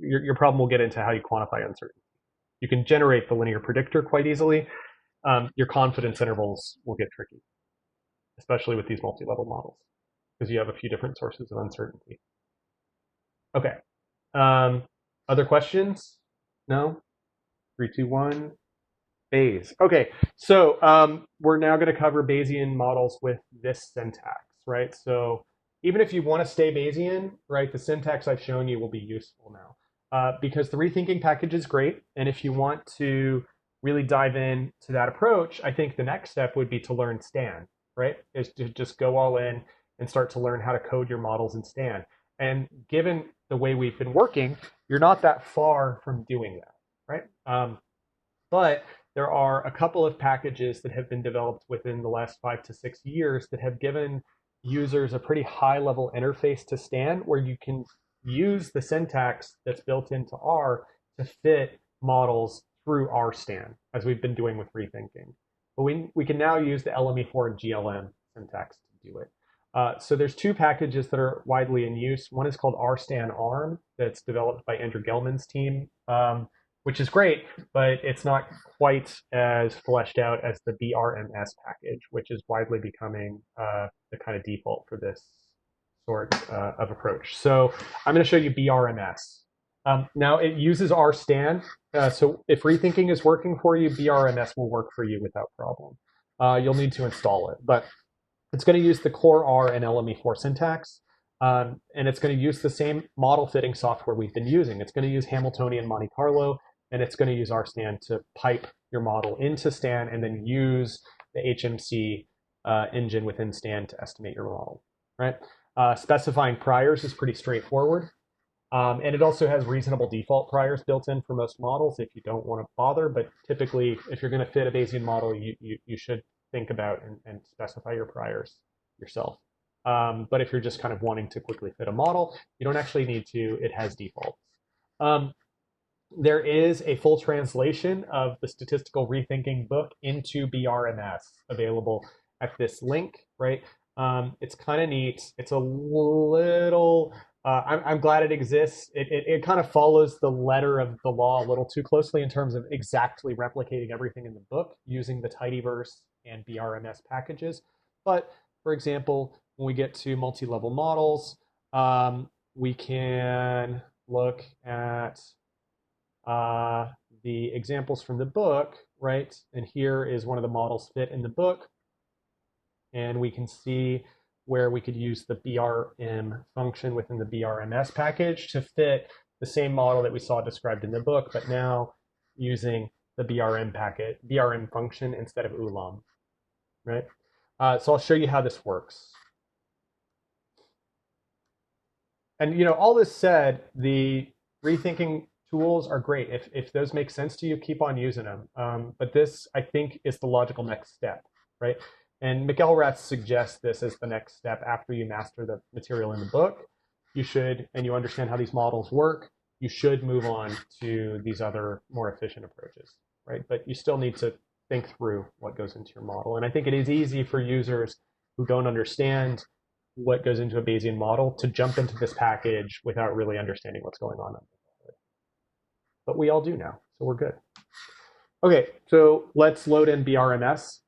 A: your problem will get into how you quantify uncertainty. You can generate the linear predictor quite easily. Your confidence intervals will get tricky, especially with these multi-level models, because you have a few different sources of uncertainty. Okay. Other questions? No? 3, 2, 1. Bayes. Okay, so we're now going to cover Bayesian models with this syntax, right? So even if you want to stay Bayesian, right, the syntax I've shown you will be useful now, because the rethinking package is great. And if you want to really dive in to that approach, I think the next step would be to learn Stan, right? Is to just go all in and start to learn how to code your models in Stan. And given the way we've been working, you're not that far from doing that, right? But there are a couple of packages that have been developed within the last 5 to 6 years that have given users a pretty high level interface to Stan, where you can use the syntax that's built into R to fit models through R Stan, as we've been doing with rethinking. But we can now use the lme4 and GLM syntax to do it. So there's two packages that are widely in use. One is called RStan ARM, that's developed by Andrew Gelman's team, which is great, but it's not quite as fleshed out as the brms package, which is widely becoming the kind of default for this sort of approach. So I'm going to show you brms. Now it uses RStan, so if rethinking is working for you, brms will work for you without problem. You'll need to install it, but it's going to use the core R and lme4 syntax. And it's going to use the same model fitting software we've been using. It's going to use Hamiltonian Monte Carlo, and it's going to use RStan to pipe your model into Stan and then use the HMC engine within Stan to estimate your model, right? Specifying priors is pretty straightforward. And it also has reasonable default priors built in for most models if you don't want to bother. But typically, if you're going to fit a Bayesian model, you should think about and specify your priors yourself. But if you're just kind of wanting to quickly fit a model, you don't actually need to. It has defaults. There is a full translation of the statistical rethinking book into BRMS available at this link, right? It's kind of neat. It's a little, I'm glad it exists. It kind of follows the letter of the law a little too closely in terms of exactly replicating everything in the book using the tidyverse and BRMS packages. But for example, when we get to multi-level models, we can look at the examples from the book, right? And here is one of the models fit in the book. And we can see where we could use the BRM function within the BRMS package to fit the same model that we saw described in the book, but now using the BRM function instead of ulam, right? So I'll show you how this works. And all this said, the rethinking tools are great. If those make sense to you, keep on using them. But this, I think, is the logical next step, right? And McElrath suggests this as the next step after you master the material in the book. You should, and you understand how these models work, you should move on to these other more efficient approaches, right? But you still need to think through what goes into your model. And I think it is easy for users who don't understand what goes into a Bayesian model to jump into this package without really understanding what's going on. But we all do now, so we're good. Okay, so let's load in brms.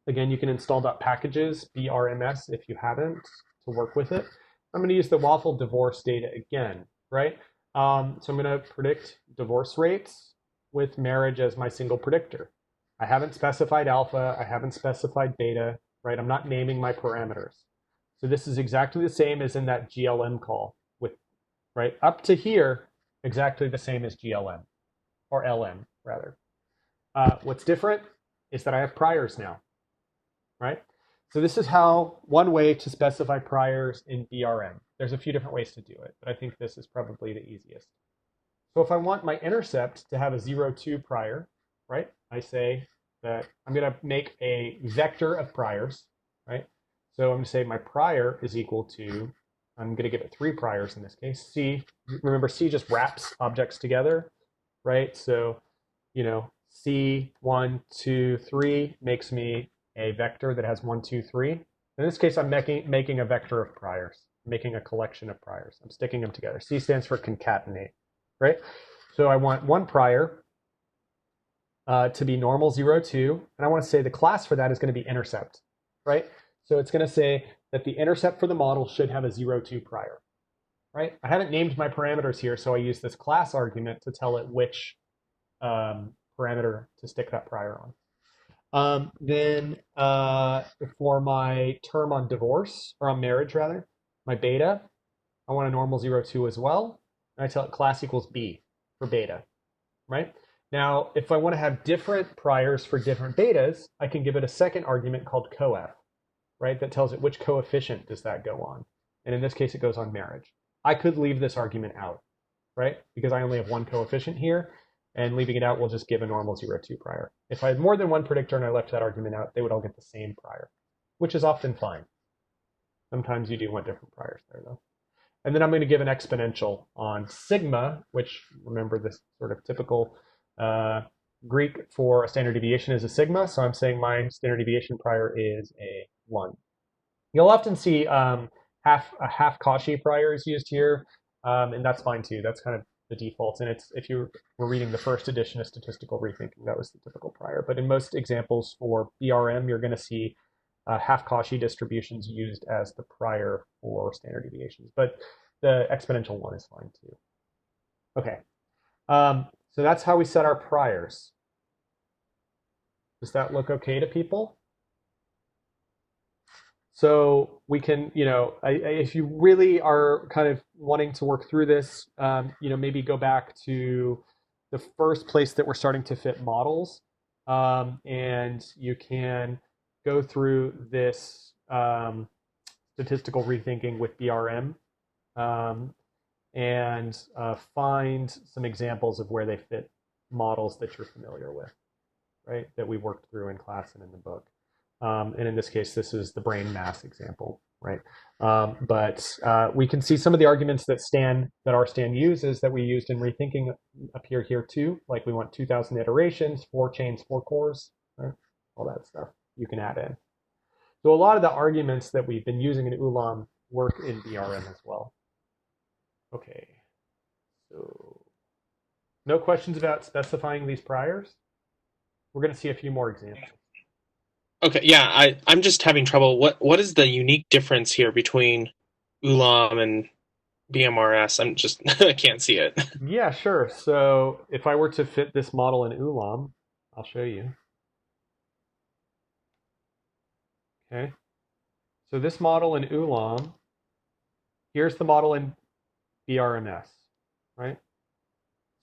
A: Again, you can install .packages, brms, if you haven't, to work with it. I'm going to use the waffle divorce data again, right? So I'm going to predict divorce rates with marriage as my single predictor. I haven't specified alpha, I haven't specified beta, right? I'm not naming my parameters. So this is exactly the same as in that GLM call with, right? Up to here, exactly the same as GLM, or LM, rather. What's different is that I have priors now, right? So this is how one way to specify priors in BRM. There's a few different ways to do it, but I think this is probably the easiest. So if I want my intercept to have a 0, 2 prior, right? I say that I'm going to make a vector of priors, right? So I'm going to say my prior is equal to, I'm going to give it 3 priors in this case. C, remember C just wraps objects together, right? So, C 1, 2, 3 makes me a vector that has 1, 2, 3. In this case, I'm making a vector of priors, making a collection of priors. I'm sticking them together. C stands for concatenate, right? So I want one prior to be normal 0, 2, and I want to say the class for that is going to be intercept, right? So it's going to say that the intercept for the model should have a 0, 2 prior, right? I haven't named my parameters here, so I use this class argument to tell it which parameter to stick that prior on. Then for my term on divorce, or on marriage rather, my beta, I want a normal 0, 2 as well. And I tell it class equals B for beta, right? Now, if I want to have different priors for different betas, I can give it a second argument called coef, right? That tells it which coefficient does that go on. And in this case, it goes on marriage. I could leave this argument out, right? Because I only have one coefficient here, and leaving it out will just give a normal 0, 2 prior. If I had more than one predictor and I left that argument out, they would all get the same prior, which is often fine. Sometimes you do want different priors there, though. And then I'm going to give an exponential on sigma, which, remember, this sort of typical Greek for a standard deviation is a sigma. So I'm saying my standard deviation prior is a 1. You'll often see a half Cauchy prior is used here, and that's fine too. That's kind of the default. And it's, if you were reading the first edition of Statistical Rethinking, that was the typical prior. But in most examples for BRM, you're going to see half Cauchy distributions used as the prior for standard deviations. But the exponential one is fine too. Okay, so that's how we set our priors. Does that look okay to people? So we can, if you really are kind of wanting to work through this, maybe go back to the first place that we're starting to fit models, and you can go through this statistical rethinking with BRM, and find some examples of where they fit models that you're familiar with, right? That we worked through in class and in the book. And in this case, this is the brain mass example, right? But we can see some of the arguments that our Stan uses that we used in rethinking appear here too. Like we want 2,000 iterations, 4 chains, 4 cores, right? All that stuff you can add in. So a lot of the arguments that we've been using in ULAM work in BRM as well. Okay, so no questions about specifying these priors? We're going to see a few more examples.
C: Okay, yeah, I'm just having trouble. What is the unique difference here between ULAM and BMRS? I can't see it.
A: Yeah, sure. So if I were to fit this model in ULAM, I'll show you. Okay. So this model in ULAM, here's the model in BRMS, right?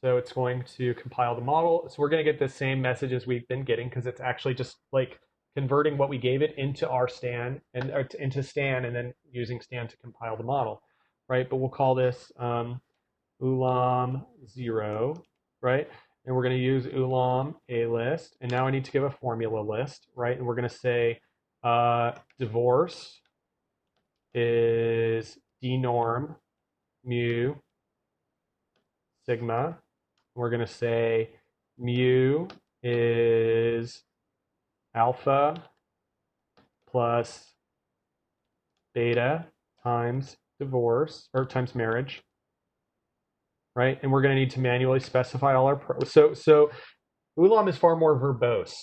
A: So it's going to compile the model. So we're going to get the same message as we've been getting because it's actually just like converting what we gave it into our Stan and into Stan, and then using Stan to compile the model, right? But we'll call this ulam 0, right? And we're going to use ulam a list. And now I need to give a formula list, right? And we're going to say divorce is dnorm mu sigma. We're going to say mu is alpha plus beta times divorce, or times marriage, right? And we're going to need to manually specify all our, so Ulam is far more verbose,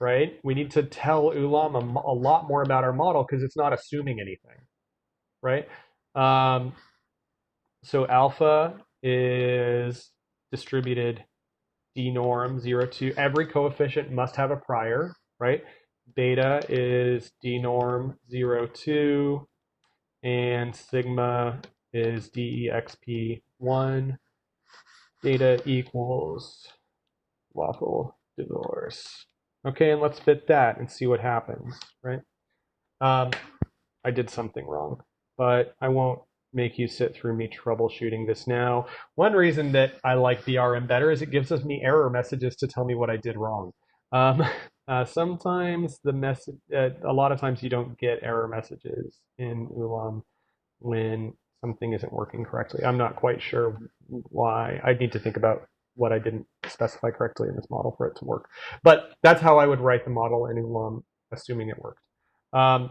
A: right? We need to tell Ulam a lot more about our model because it's not assuming anything, right? Um, so alpha is distributed d-norm 0 to every coefficient must have a prior, right? Beta is d-norm 0 2, and sigma is dexp1. Data equals waffle divorce. Okay, and let's fit that and see what happens, right? I did something wrong, but I won't make you sit through me troubleshooting this now. One reason that I like BRM better is it gives us me error messages to tell me what I did wrong. Um, sometimes a lot of times you don't get error messages in Ulam when something isn't working correctly. I'm not quite sure why. I need to think about what I didn't specify correctly in this model for it to work. But that's how I would write the model in Ulam, assuming it worked. Um,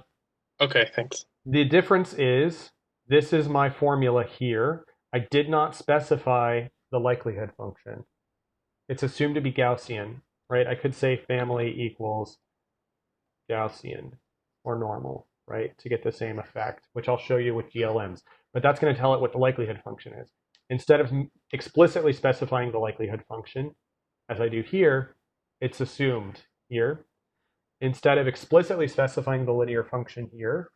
C: Okay, thanks.
A: the difference is this is my formula here. I did not specify the likelihood function. It's assumed to be Gaussian, right? I could say family equals Gaussian or normal, right, to get the same effect, which I'll show you with GLMs. But that's going to tell it what the likelihood function is. Instead of explicitly specifying the likelihood function, as I do here, it's assumed here. Instead of explicitly specifying the linear function here,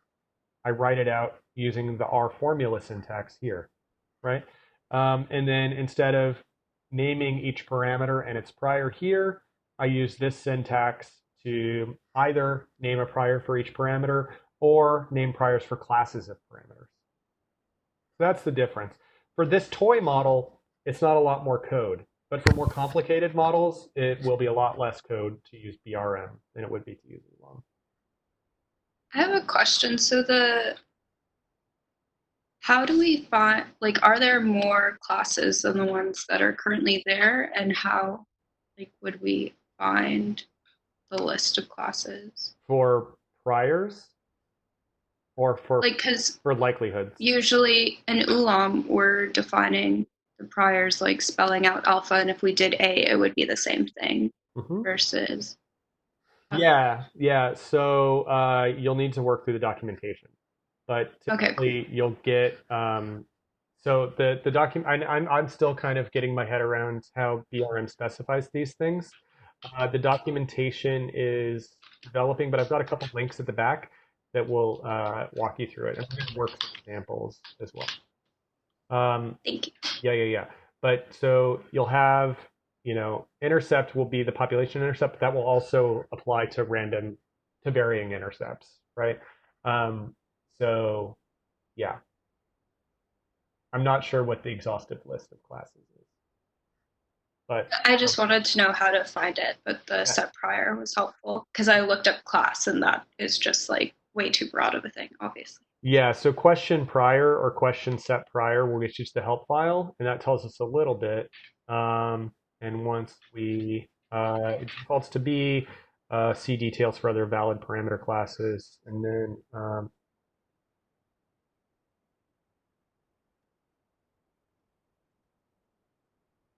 A: I write it out using the R formula syntax here, right? And then instead of naming each parameter and its prior here, I use this syntax to either name a prior for each parameter or name priors for classes of parameters. So that's the difference. For this toy model, it's not a lot more code. But for more complicated models, it will be a lot less code to use BRM than it would be to use Ulam.
B: I have a question. So how do we find, like, are there more classes than the ones that are currently there? And how, like, would we find the list of classes?
A: For priors or
B: Like, because
A: for likelihoods?
B: usually in Ulam, we're defining the priors, like spelling out alpha, and if we did A, it would be the same thing
A: Mm-hmm.
B: versus.
A: Yeah. So you'll need to work through the documentation, but
B: Okay, cool.
A: typically you'll get. So the document. I'm still kind of getting my head around how BRM specifies these things. The documentation is developing, but I've got a couple links at the back that will walk you through it, and we're going to work through examples as well.
B: Thank you.
A: Yeah. But so you'll have, intercept will be the population intercept. That will also apply to varying intercepts, right? So yeah, I'm not sure what the exhaustive list of classes is, but
B: I just wanted to know how to find it, but the set prior was helpful because I looked up class and that is just like way too broad of a thing, obviously.
A: yeah. So question prior or question set prior will get you to the help file, and that tells us a little bit. And once it defaults to B, see details for other valid parameter classes, and then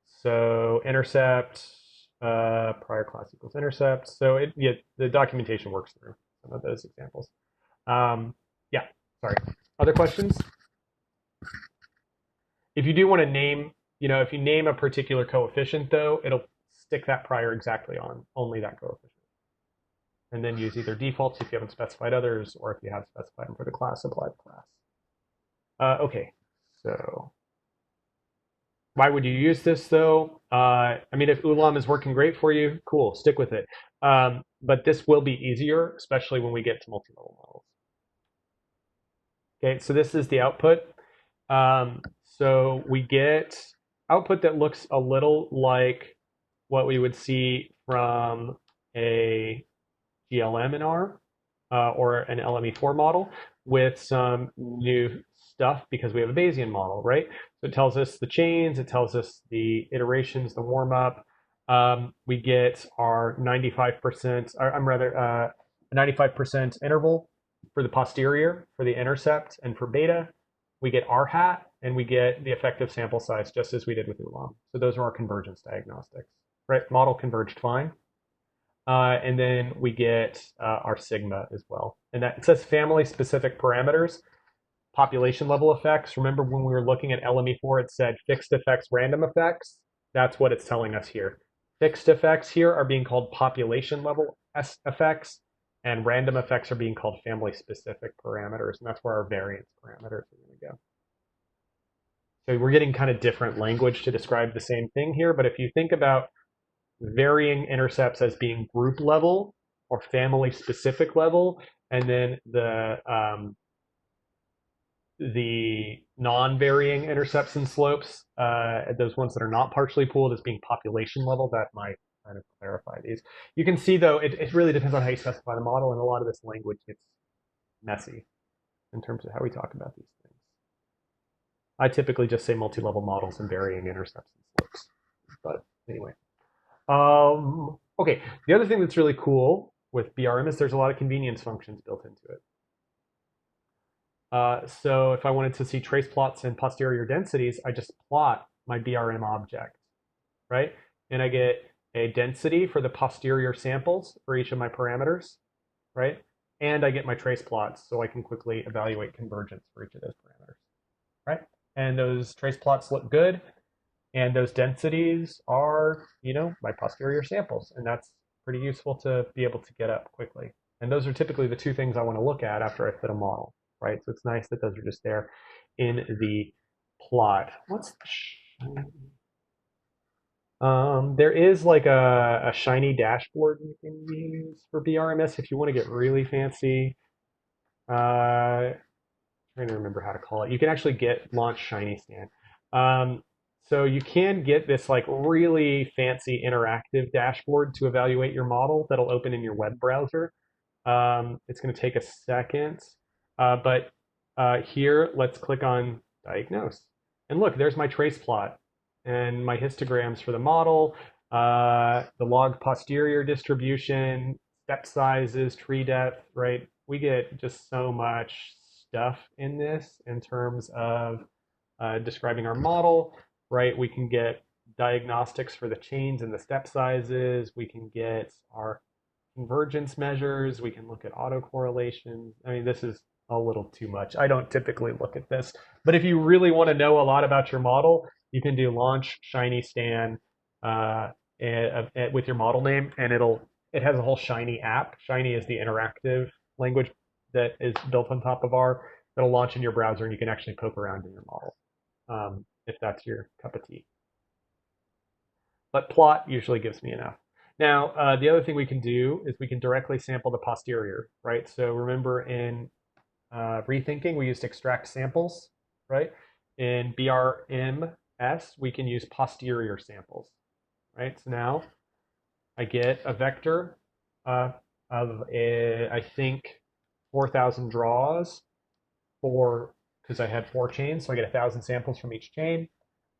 A: so intercept prior class equals intercept. So the documentation works through some of those examples. Yeah, sorry. Other questions? If you do want to name, if you name a particular coefficient, though, it'll stick that prior exactly on only that coefficient. And then use either defaults if you haven't specified others, or if you have specified them for the class, apply the class. Okay, so why would you use this, though? I mean, if Ulam is working great for you, cool, stick with it. But this will be easier, especially when we get to multi-level models. Okay, so this is the output. So we get output that looks a little like what we would see from a GLM in R or an lme4 model with some new stuff because we have a Bayesian model, right? So it tells us the chains, it tells us the iterations, the warm up. We get our 95%, I'm rather 95% interval For the posterior, for the intercept, and for beta, we get r hat, and we get the effective sample size, just as we did with ulam. So those are our convergence diagnostics, right? Model converged fine. And then we get our sigma as well. And that it says family-specific parameters, population level effects. Remember when we were looking at lme4, it said fixed effects, random effects? That's what it's telling us here. Fixed effects here are being called population level effects, and random effects are being called family-specific parameters, and that's where our variance parameters are going to go. So we're getting kind of different language to describe the same thing here, but if you think about varying intercepts as being group level or family specific level, and then the non-varying intercepts and slopes, those ones that are not partially pooled, as being population level, that might kind of clarify these. You can see, though, it really depends on how you specify the model, and a lot of this language gets messy in terms of how we talk about these things. I typically just say multi-level models and varying intercepts and slopes. But anyway. Okay, the other thing that's really cool with BRM is there's a lot of convenience functions built into it. So if I wanted to see trace plots and posterior densities, I just plot my BRM object, right? And I get a density for the posterior samples for each of my parameters, right? And I get my trace plots so I can quickly evaluate convergence for each of those parameters, right? And those trace plots look good. And those densities are, my posterior samples. And that's pretty useful to be able to get up quickly. And those are typically the two things I want to look at after I fit a model, right? So it's nice that those are just there in the plot. There is like a shiny dashboard you can use for BRMS if you want to get really fancy. Trying to remember how to call it. You can actually get launch shiny stand. So you can get this like really fancy interactive dashboard to evaluate your model that'll open in your web browser. It's going to take a second, but here let's click on diagnose. And look, there's my trace plot and my histograms for the model, the log posterior distribution, step sizes, tree depth, right? We get just so much stuff in this in terms of describing our model, right? We can get diagnostics for the chains and the step sizes. We can get our convergence measures. We can look at autocorrelations. I mean, this is a little too much. I don't typically look at this. But if you really want to know a lot about your model, you can do launch shiny scan with your model name, and it has a whole Shiny app. Shiny is the interactive language that is built on top of R that'll launch in your browser, and you can actually poke around in your model if that's your cup of tea. But plot usually gives me enough. Now, the other thing we can do is we can directly sample the posterior, right? So remember in rethinking, we used extract samples, right? In BRMS, we can use posterior samples, right? So now I get a vector of, I think, 4,000 draws because I had 4 chains, so I get 1,000 samples from each chain.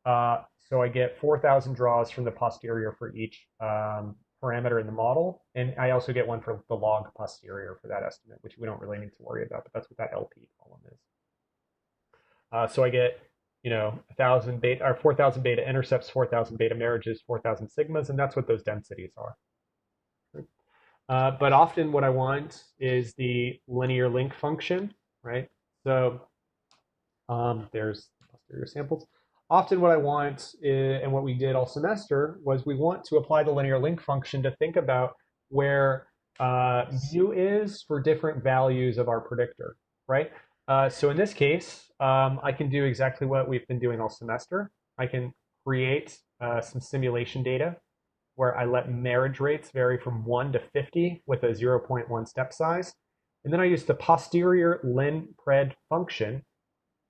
A: So I get 4,000 draws from the posterior for each parameter in the model, and I also get one for the log posterior for that estimate, which we don't really need to worry about, but that's what that LP column is. So I get 1,000 beta or 4,000 beta intercepts, 4,000 beta marriages, 4,000 sigmas, and that's what those densities are. But often what I want is the linear link function, right? So there's posterior samples. Often what I want, and what we did all semester, was we want to apply the linear link function to think about where mu is for different values of our predictor, right? So in this case, I can do exactly what we've been doing all semester. I can create some simulation data where I let marriage rates vary from 1 to 50 with a 0.1 step size. And then I use the posterior lin-pred function,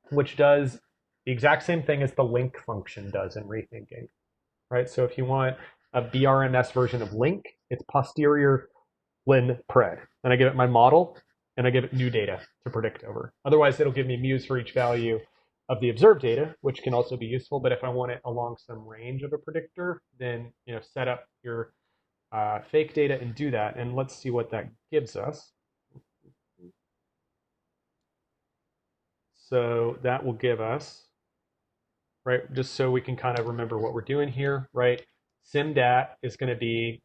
A: which does the exact same thing as the link function does in rethinking, right? So if you want a BRMS version of link, it's posterior lin-pred. And I give it my model, and I give it new data to predict over. Otherwise, it'll give me mu's for each value of the observed data, which can also be useful. But if I want it along some range of a predictor, then set up your fake data and do that. And let's see what that gives us. So that will give us, right, just so we can kind of remember what we're doing here, right? SIMDAT is going to be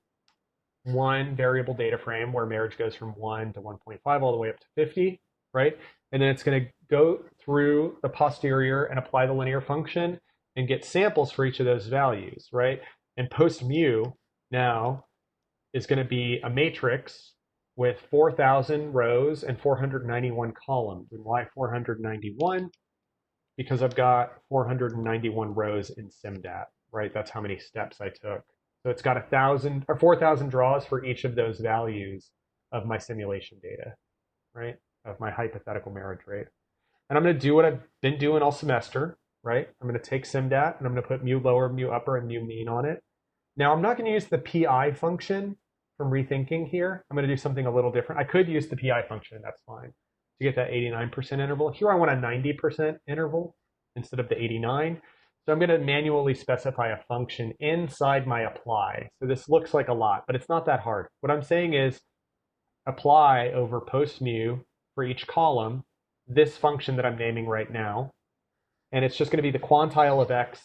A: one variable data frame where marriage goes from 1 to 1.5 all the way up to 50, right? And then it's going to go through the posterior and apply the linear function and get samples for each of those values, right? And post mu now is going to be a matrix with 4,000 rows and 491 columns. And why 491? Because I've got 491 rows in SIMDAT, right? That's how many steps I took. So it's got 1,000 or 4,000 draws for each of those values of my simulation data, right? Of my hypothetical marriage rate. And I'm going to do what I've been doing all semester, right? I'm going to take SIMDAT and I'm going to put mu lower, mu upper, and mu mean on it. Now I'm not going to use the PI function from rethinking here. I'm going to do something a little different. I could use the PI function, that's fine, to get that 89% interval. Here I want a 90% interval instead of the 89. So I'm going to manually specify a function inside my apply. So this looks like a lot, but it's not that hard. What I'm saying is apply over post mu for each column this function that I'm naming right now. And it's just going to be the quantile of x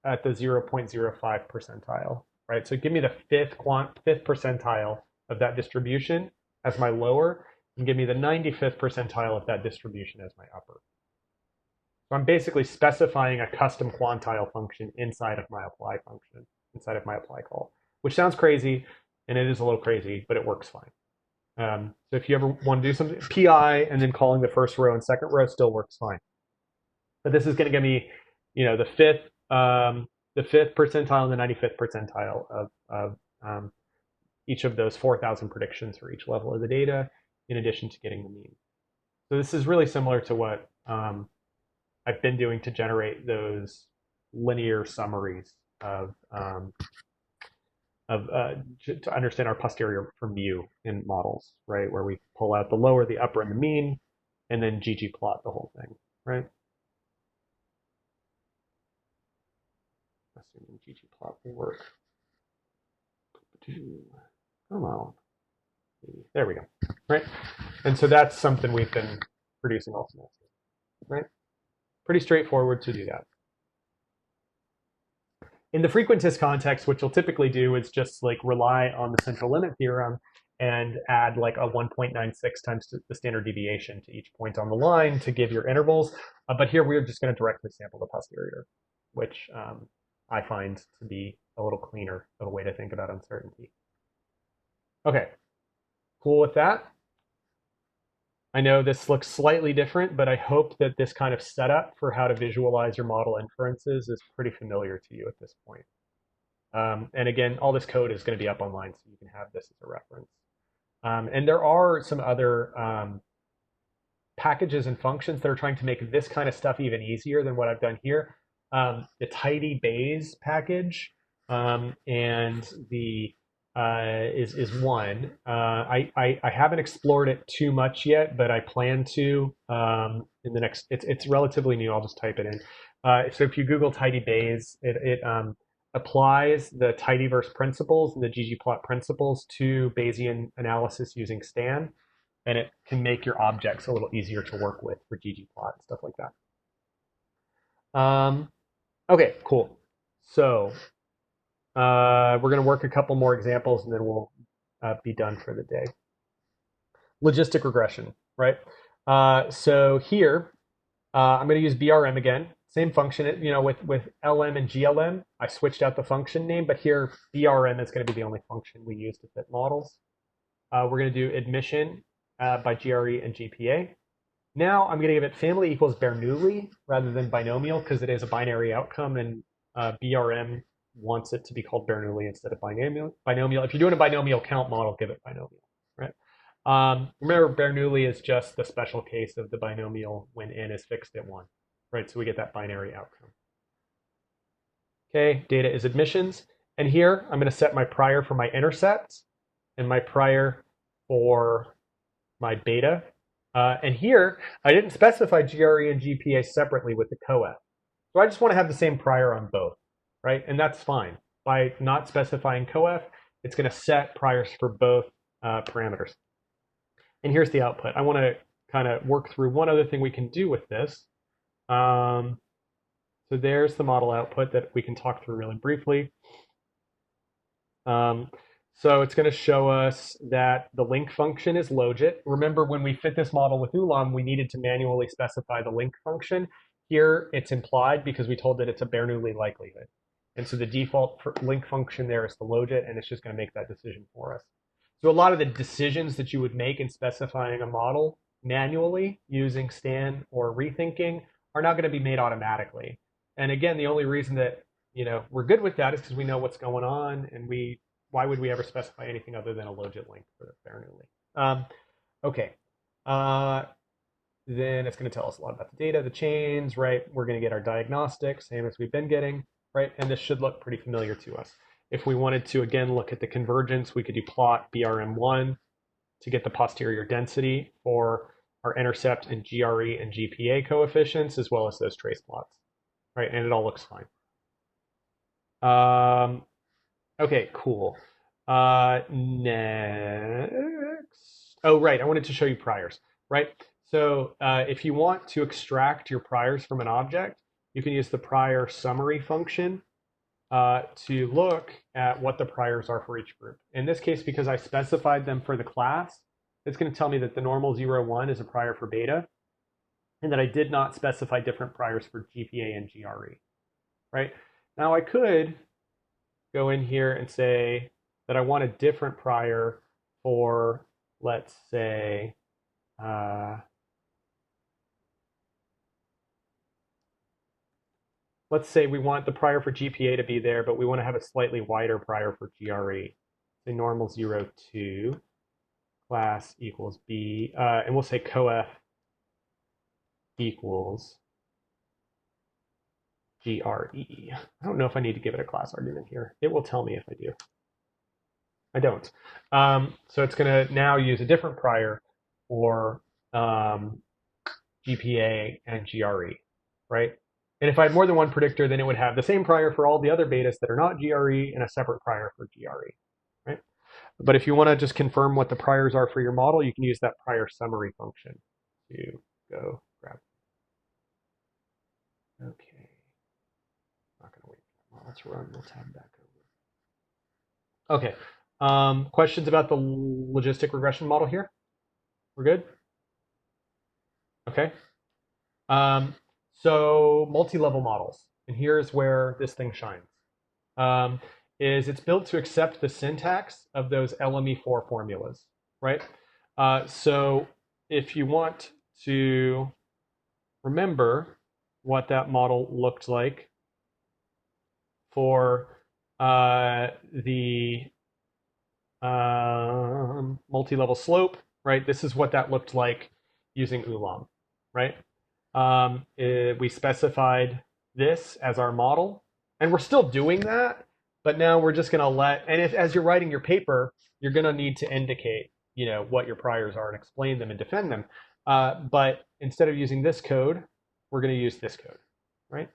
A: at the 0.05 percentile, right? So give me the fifth percentile of that distribution as my lower, and give me the 95th percentile of that distribution as my upper. So I'm basically specifying a custom quantile function inside of my apply function, inside of my apply call, which sounds crazy, and it is a little crazy, but it works fine. So if you ever want to do something, PI and then calling the first row and second row still works fine. But this is going to give me, the fifth percentile and the 95th percentile of each of those 4,000 predictions for each level of the data, in addition to getting the mean. So this is really similar to what I've been doing to generate those linear summaries to understand our posterior for mu in models, right? Where we pull out the lower, the upper, and the mean, and then ggplot the whole thing, right? Assuming ggplot will work. Come on. There we go, right? And so that's something we've been producing all semester, right? Pretty straightforward to do that. In the frequentist context, what you'll typically do is just like rely on the central limit theorem and add like a 1.96 times the standard deviation to each point on the line to give your intervals. But here we're just going to directly sample the posterior, which I find to be a little cleaner of a way to think about uncertainty. Okay, cool with that. I know this looks slightly different, but I hope that this kind of setup for how to visualize your model inferences is pretty familiar to you at this point. And again, all this code is going to be up online, so you can have this as a reference. And there are some other packages and functions that are trying to make this kind of stuff even easier than what I've done here. The tidy Bayes package and the is one. I haven't explored it too much yet, but I plan to in the next. It's relatively new. I'll just type it in. So if you Google tidy Bayes, it applies the tidyverse principles and the ggplot principles to Bayesian analysis using Stan, and it can make your objects a little easier to work with for ggplot and stuff like that. Okay, cool. So we're going to work a couple more examples and then we'll be done for the day. Logistic regression, right? So here, I'm going to use BRM again. Same function, with LM and GLM, I switched out the function name, but here BRM is going to be the only function we use to fit models. We're going to do admission by GRE and GPA. Now I'm going to give it family equals Bernoulli rather than binomial because it is a binary outcome, and BRM wants it to be called Bernoulli instead of binomial. If you're doing a binomial count model, give it binomial, right? Remember, Bernoulli is just the special case of the binomial when n is fixed at 1, right? So we get that binary outcome. Okay, data is admissions. And here, I'm going to set my prior for my intercept and my prior for my beta. And here, I didn't specify GRE and GPA separately with the coef. So I just want to have the same prior on both, right? And that's fine. By not specifying coef, it's going to set priors for both parameters. And here's the output. I want to kind of work through one other thing we can do with this. So there's the model output that we can talk through really briefly. So it's going to show us that the link function is logit. Remember, when we fit this model with Ulam, we needed to manually specify the link function. Here, it's implied because we told that it's a Bernoulli likelihood. And so the default link function there is the logit, and it's just going to make that decision for us. So a lot of the decisions that you would make in specifying a model manually using Stan or rethinking are not going to be made automatically. And again, the only reason that we're good with that is because we know what's going on, and why would we ever specify anything other than a logit link for the Bernoulli? Okay. Then it's going to tell us a lot about the data, the chains, right? We're going to get our diagnostics, same as we've been getting, right? And this should look pretty familiar to us. If we wanted to, again, look at the convergence, we could do plot brm1 to get the posterior density for our intercept and GRE and GPA coefficients, as well as those trace plots, right? And it all looks fine. Okay, cool. Next. Oh, right. I wanted to show you priors, right? So if you want to extract your priors from an object, you can use the prior summary function to look at what the priors are for each group. In this case, because I specified them for the class, it's going to tell me that the normal 0, 1 is a prior for beta, and that I did not specify different priors for GPA and GRE, right? Now I could go in here and say that I want a different prior for, let's say, we want the prior for GPA to be there, but we want to have a slightly wider prior for GRE. Say normal 0, 2, class equals B, and we'll say coef equals GRE. I don't know if I need to give it a class argument here. It will tell me if I do. I don't. So it's going to now use a different prior for GPA and GRE, right? And if I had more than one predictor, then it would have the same prior for all the other betas that are not GRE and a separate prior for GRE, right? But if you want to just confirm what the priors are for your model, you can use that prior summary function to go grab. Okay. Not going to wait for that model to run. We'll tab back over. Okay. Questions about the logistic regression model here? We're good? Okay. So multi-level models, and here's where this thing shines. Is it's built to accept the syntax of those lme4 formulas, right? So if you want to remember what that model looked like for the multi-level slope, right? This is what that looked like using Ulam, right? We specified this as our model, and we're still doing that, but now we're just going to and as you're writing your paper, you're going to need to indicate, what your priors are and explain them and defend them. But instead of using this code, we're going to use this code, right?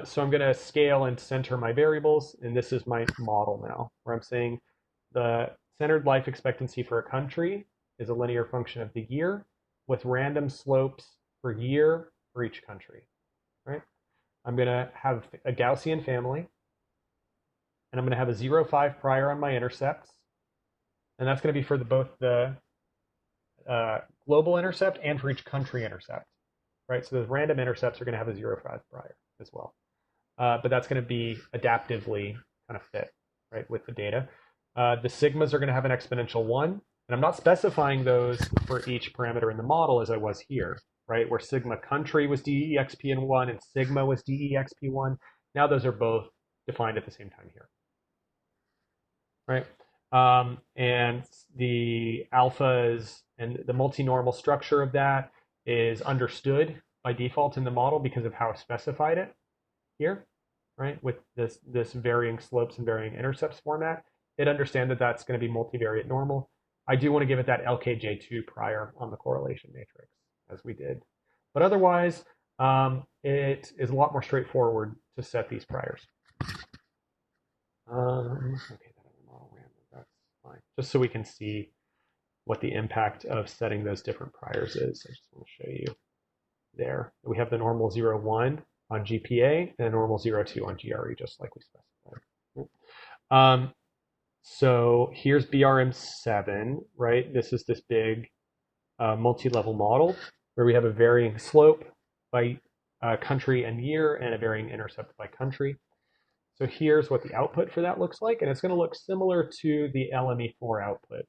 A: So I'm going to scale and center my variables, and this is my model now, where I'm saying the centered life expectancy for a country is a linear function of the year with random slopes per year for each country, right? I'm going to have a Gaussian family, and I'm going to have a 0, 5 prior on my intercepts, and that's going to be for both the global intercept and for each country intercept, right? So those random intercepts are going to have a 0, 5 prior as well. But that's going to be adaptively kind of fit, right, with the data. The sigmas are going to have an exponential 1, and I'm not specifying those for each parameter in the model as I was here, right, where sigma country was DEXP1 and sigma was DEXP1. Now those are both defined at the same time here, right? And the alphas and the multi-normal structure of that is understood by default in the model because of how I specified it here, right, with this varying slopes and varying intercepts format. It understands that that's going to be multivariate normal. I do want to give it that LKJ2 prior on the correlation matrix, as we did. But otherwise, it is a lot more straightforward to set these priors. Okay, that other model ran, that's fine. Just so we can see what the impact of setting those different priors is. I just want to show you. there. We have the normal 0, 1 on GPA and a normal 0, 2 on GRE, just like we specified. So here's BRM7, right? This is this big multi-level model where we have a varying slope by country and year and a varying intercept by country. So here's what the output for that looks like, and it's going to look similar to the lme4 output,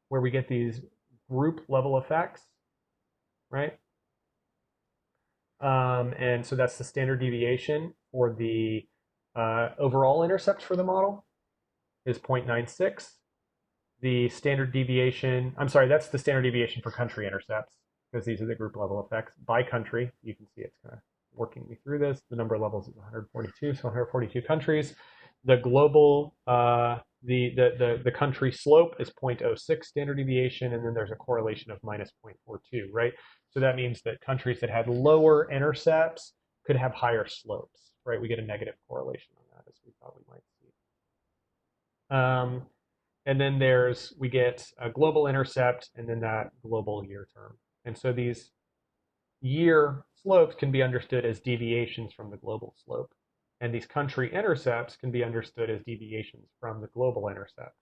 A: where we get these group level effects, right? And so that's the standard deviation for the overall intercept for the model is 0.96. The standard deviation, I'm sorry, that's the standard deviation for country intercepts, because these are the group level effects by country. You can see it's kind of working me through this. The number of levels is 142, so 142 countries. The global, the country slope is 0.06 standard deviation, and then there's a correlation of minus 0.42, right? So that means that countries that had lower intercepts could have higher slopes, right? We get a negative correlation on that, as we thought we might see. And then we get a global intercept and then that global year term. And so these year slopes can be understood as deviations from the global slope. And these country intercepts can be understood as deviations from the global intercept.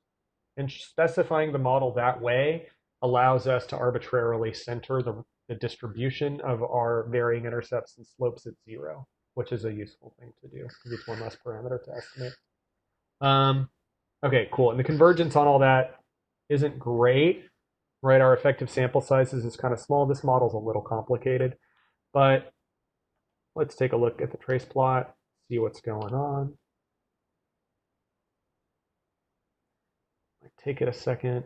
A: And specifying the model that way allows us to arbitrarily center the distribution of our varying intercepts and slopes at 0, which is a useful thing to do because it's one less parameter to estimate. Okay, cool. And the convergence on all that isn't great, right? Our effective sample sizes is kind of small. This model's a little complicated, but let's take a look at the trace plot, see what's going on. Take it a second.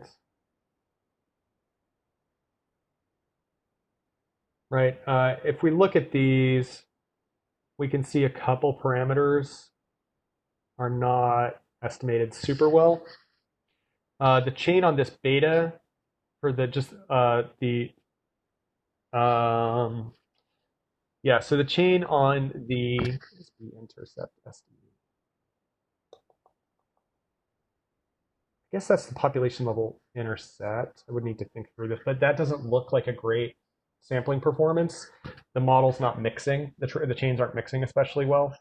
A: Right, if we look at these, we can see a couple parameters are not estimated super well. The chain on this beta for the so the chain on the intercept estimate. I guess that's the population level intercept. I would need to think through this, but that doesn't look like a great sampling performance. The model's not mixing. The chains aren't mixing especially well.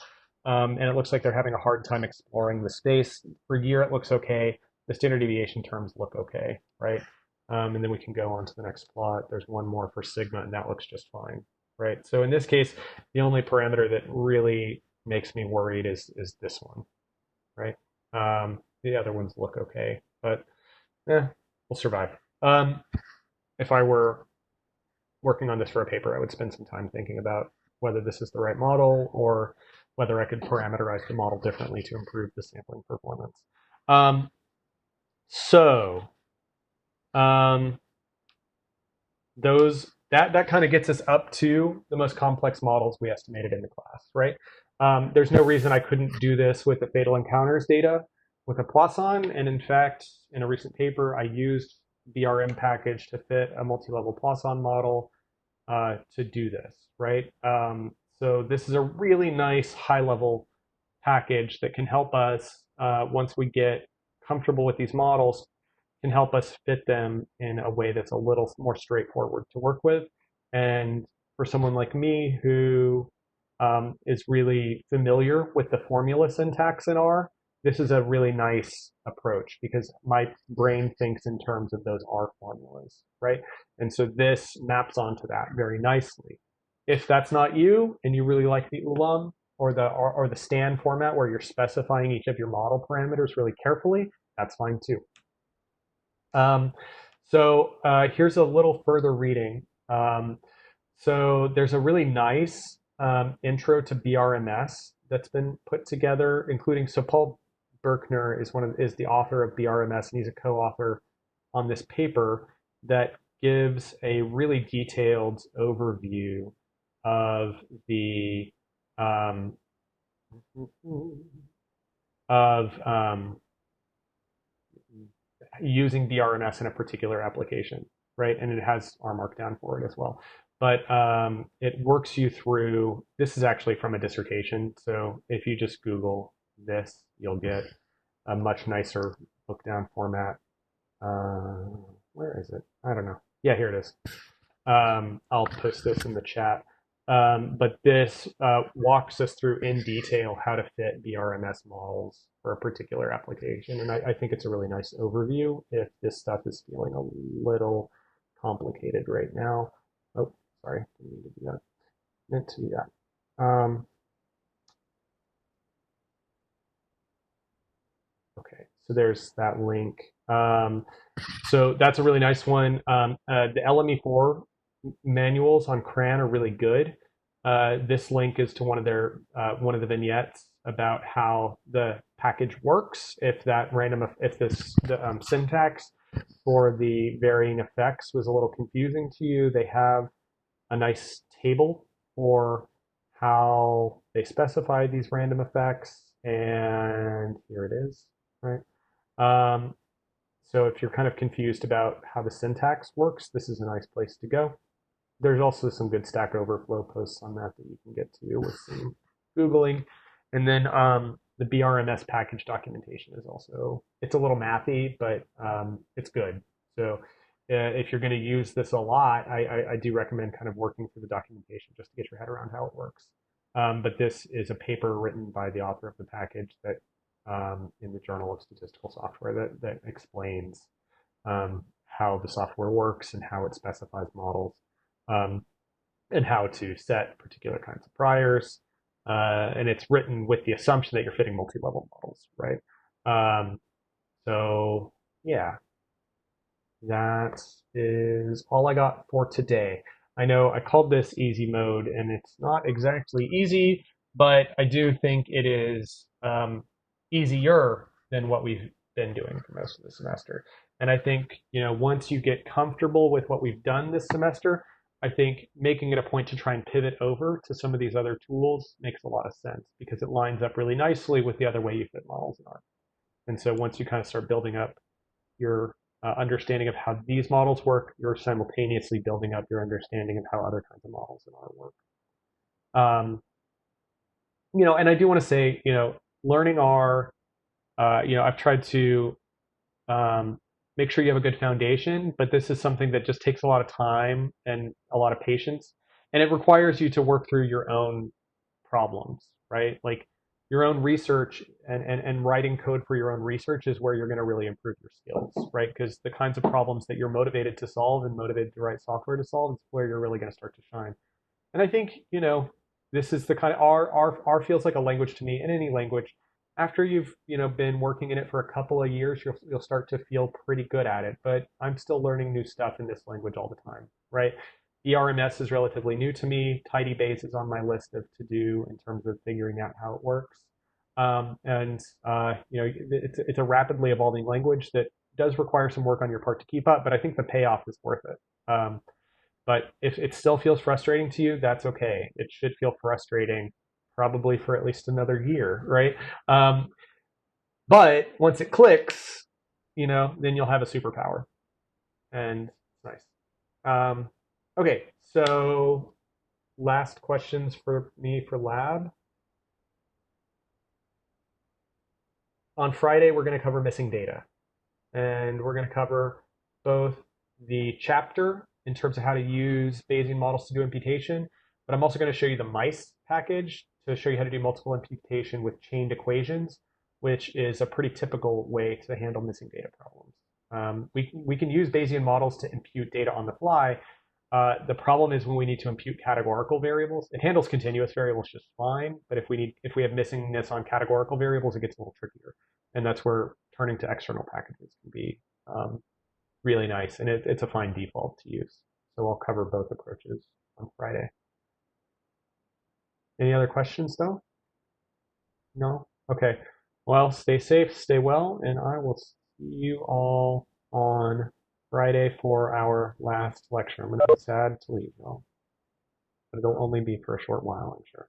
A: And it looks like they're having a hard time exploring the space. For year, it looks okay. The standard deviation terms look okay, right? And then we can go on to the next plot. There's one more for sigma, and that looks just fine, right? So in this case, the only parameter that really makes me worried is this one, right? The other ones look okay, but we'll survive. If I were working on this for a paper, I would spend some time thinking about whether this is the right model or whether I could parameterize the model differently to improve the sampling performance. That kind of gets us up to the most complex models we estimated in the class, right? There's no reason I couldn't do this with the fatal encounters data with a Poisson, and in fact, in a recent paper, I used the brm package to fit a multi-level Poisson model to do this, right? So this is a really nice high-level package that can help us, once we get comfortable with these models, can help us fit them in a way that's a little more straightforward to work with. And for someone like me who is really familiar with the formula syntax in R, this is a really nice approach because my brain thinks in terms of those R formulas, right? And so this maps onto that very nicely. If that's not you and you really like the ULAM or the STAN format where you're specifying each of your model parameters really carefully, that's fine too. Here's a little further reading. So there's a really nice intro to BRMS that's been put together, including, so Paul Berkner is the author of BRMS, and he's a co-author on this paper that gives a really detailed overview of the using BRMS in a particular application, right? And it has R Markdown for it as well. But it works you through, this is actually from a dissertation. So if you just Google this, you'll get a much nicer book down format. Where is it? I don't know. Yeah, here it is. I'll post this in the chat. But this walks us through in detail how to fit BRMS models for a particular application. And I think it's a really nice overview if this stuff is feeling a little complicated right now. Oh, sorry, didn't mean to do that. Meant to do that. Okay, so there's that link. So that's a really nice one. The lme4 manuals on CRAN are really good. This link is to one of the vignettes about how the package works. If the syntax for the varying effects was a little confusing to you, they have a nice table for how they specify these random effects, and here it is, right? Um, so if you're kind of confused about how the syntax works, this is a nice place to go. There's also some good Stack Overflow posts on that you can get to with some Googling. And then the BRMS package documentation is also, it's a little mathy, but it's good. So if you're going to use this a lot, I do recommend kind of working through the documentation just to get your head around how it works. But this is a paper written by the author of the package that in the Journal of Statistical Software that explains how the software works and how it specifies models, and how to set particular kinds of priors. And it's written with the assumption that you're fitting multi-level models, right? So yeah, that is all I got for today. I know I called this easy mode, and it's not exactly easy, but I do think it is easier than what we've been doing for most of the semester. And I think, once you get comfortable with what we've done this semester, I think making it a point to try and pivot over to some of these other tools makes a lot of sense because it lines up really nicely with the other way you fit models in R. And so once you kind of start building up your understanding of how these models work, you're simultaneously building up your understanding of how other kinds of models in R work. And I do want to say, learning R, I've tried to make sure you have a good foundation, but this is something that just takes a lot of time and a lot of patience, and it requires you to work through your own problems, right? Like your own research and writing code for your own research is where you're going to really improve your skills, right? Because the kinds of problems that you're motivated to solve and motivated to write software to solve is where you're really going to start to shine. And I think, this is the kind of R feels like a language to me, in any language. After you've, been working in it for a couple of years, you'll start to feel pretty good at it. But I'm still learning new stuff in this language all the time, right? BRMS is relatively new to me. Tidybase is on my list of to do in terms of figuring out how it works. It's a rapidly evolving language that does require some work on your part to keep up, but I think the payoff is worth it. But if it still feels frustrating to you, that's okay. It should feel frustrating probably for at least another year, right? But once it clicks, then you'll have a superpower. And it's nice. Okay, so last questions for me for lab. On Friday, we're going to cover missing data. And we're going to cover both the chapter in terms of how to use Bayesian models to do imputation, but I'm also going to show you the mice package to show you how to do multiple imputation with chained equations, which is a pretty typical way to handle missing data problems. We can use Bayesian models to impute data on the fly. The problem is when we need to impute categorical variables. It handles continuous variables just fine, but if we have missingness on categorical variables, it gets a little trickier, and that's where turning to external packages can be really nice, and it's a fine default to use. So I'll cover both approaches on Friday. Any other questions though? No? Okay. Well, stay safe, stay well, and I will see you all on Friday for our last lecture. I'm going to be sad to leave though, but it'll only be for a short while, I'm sure.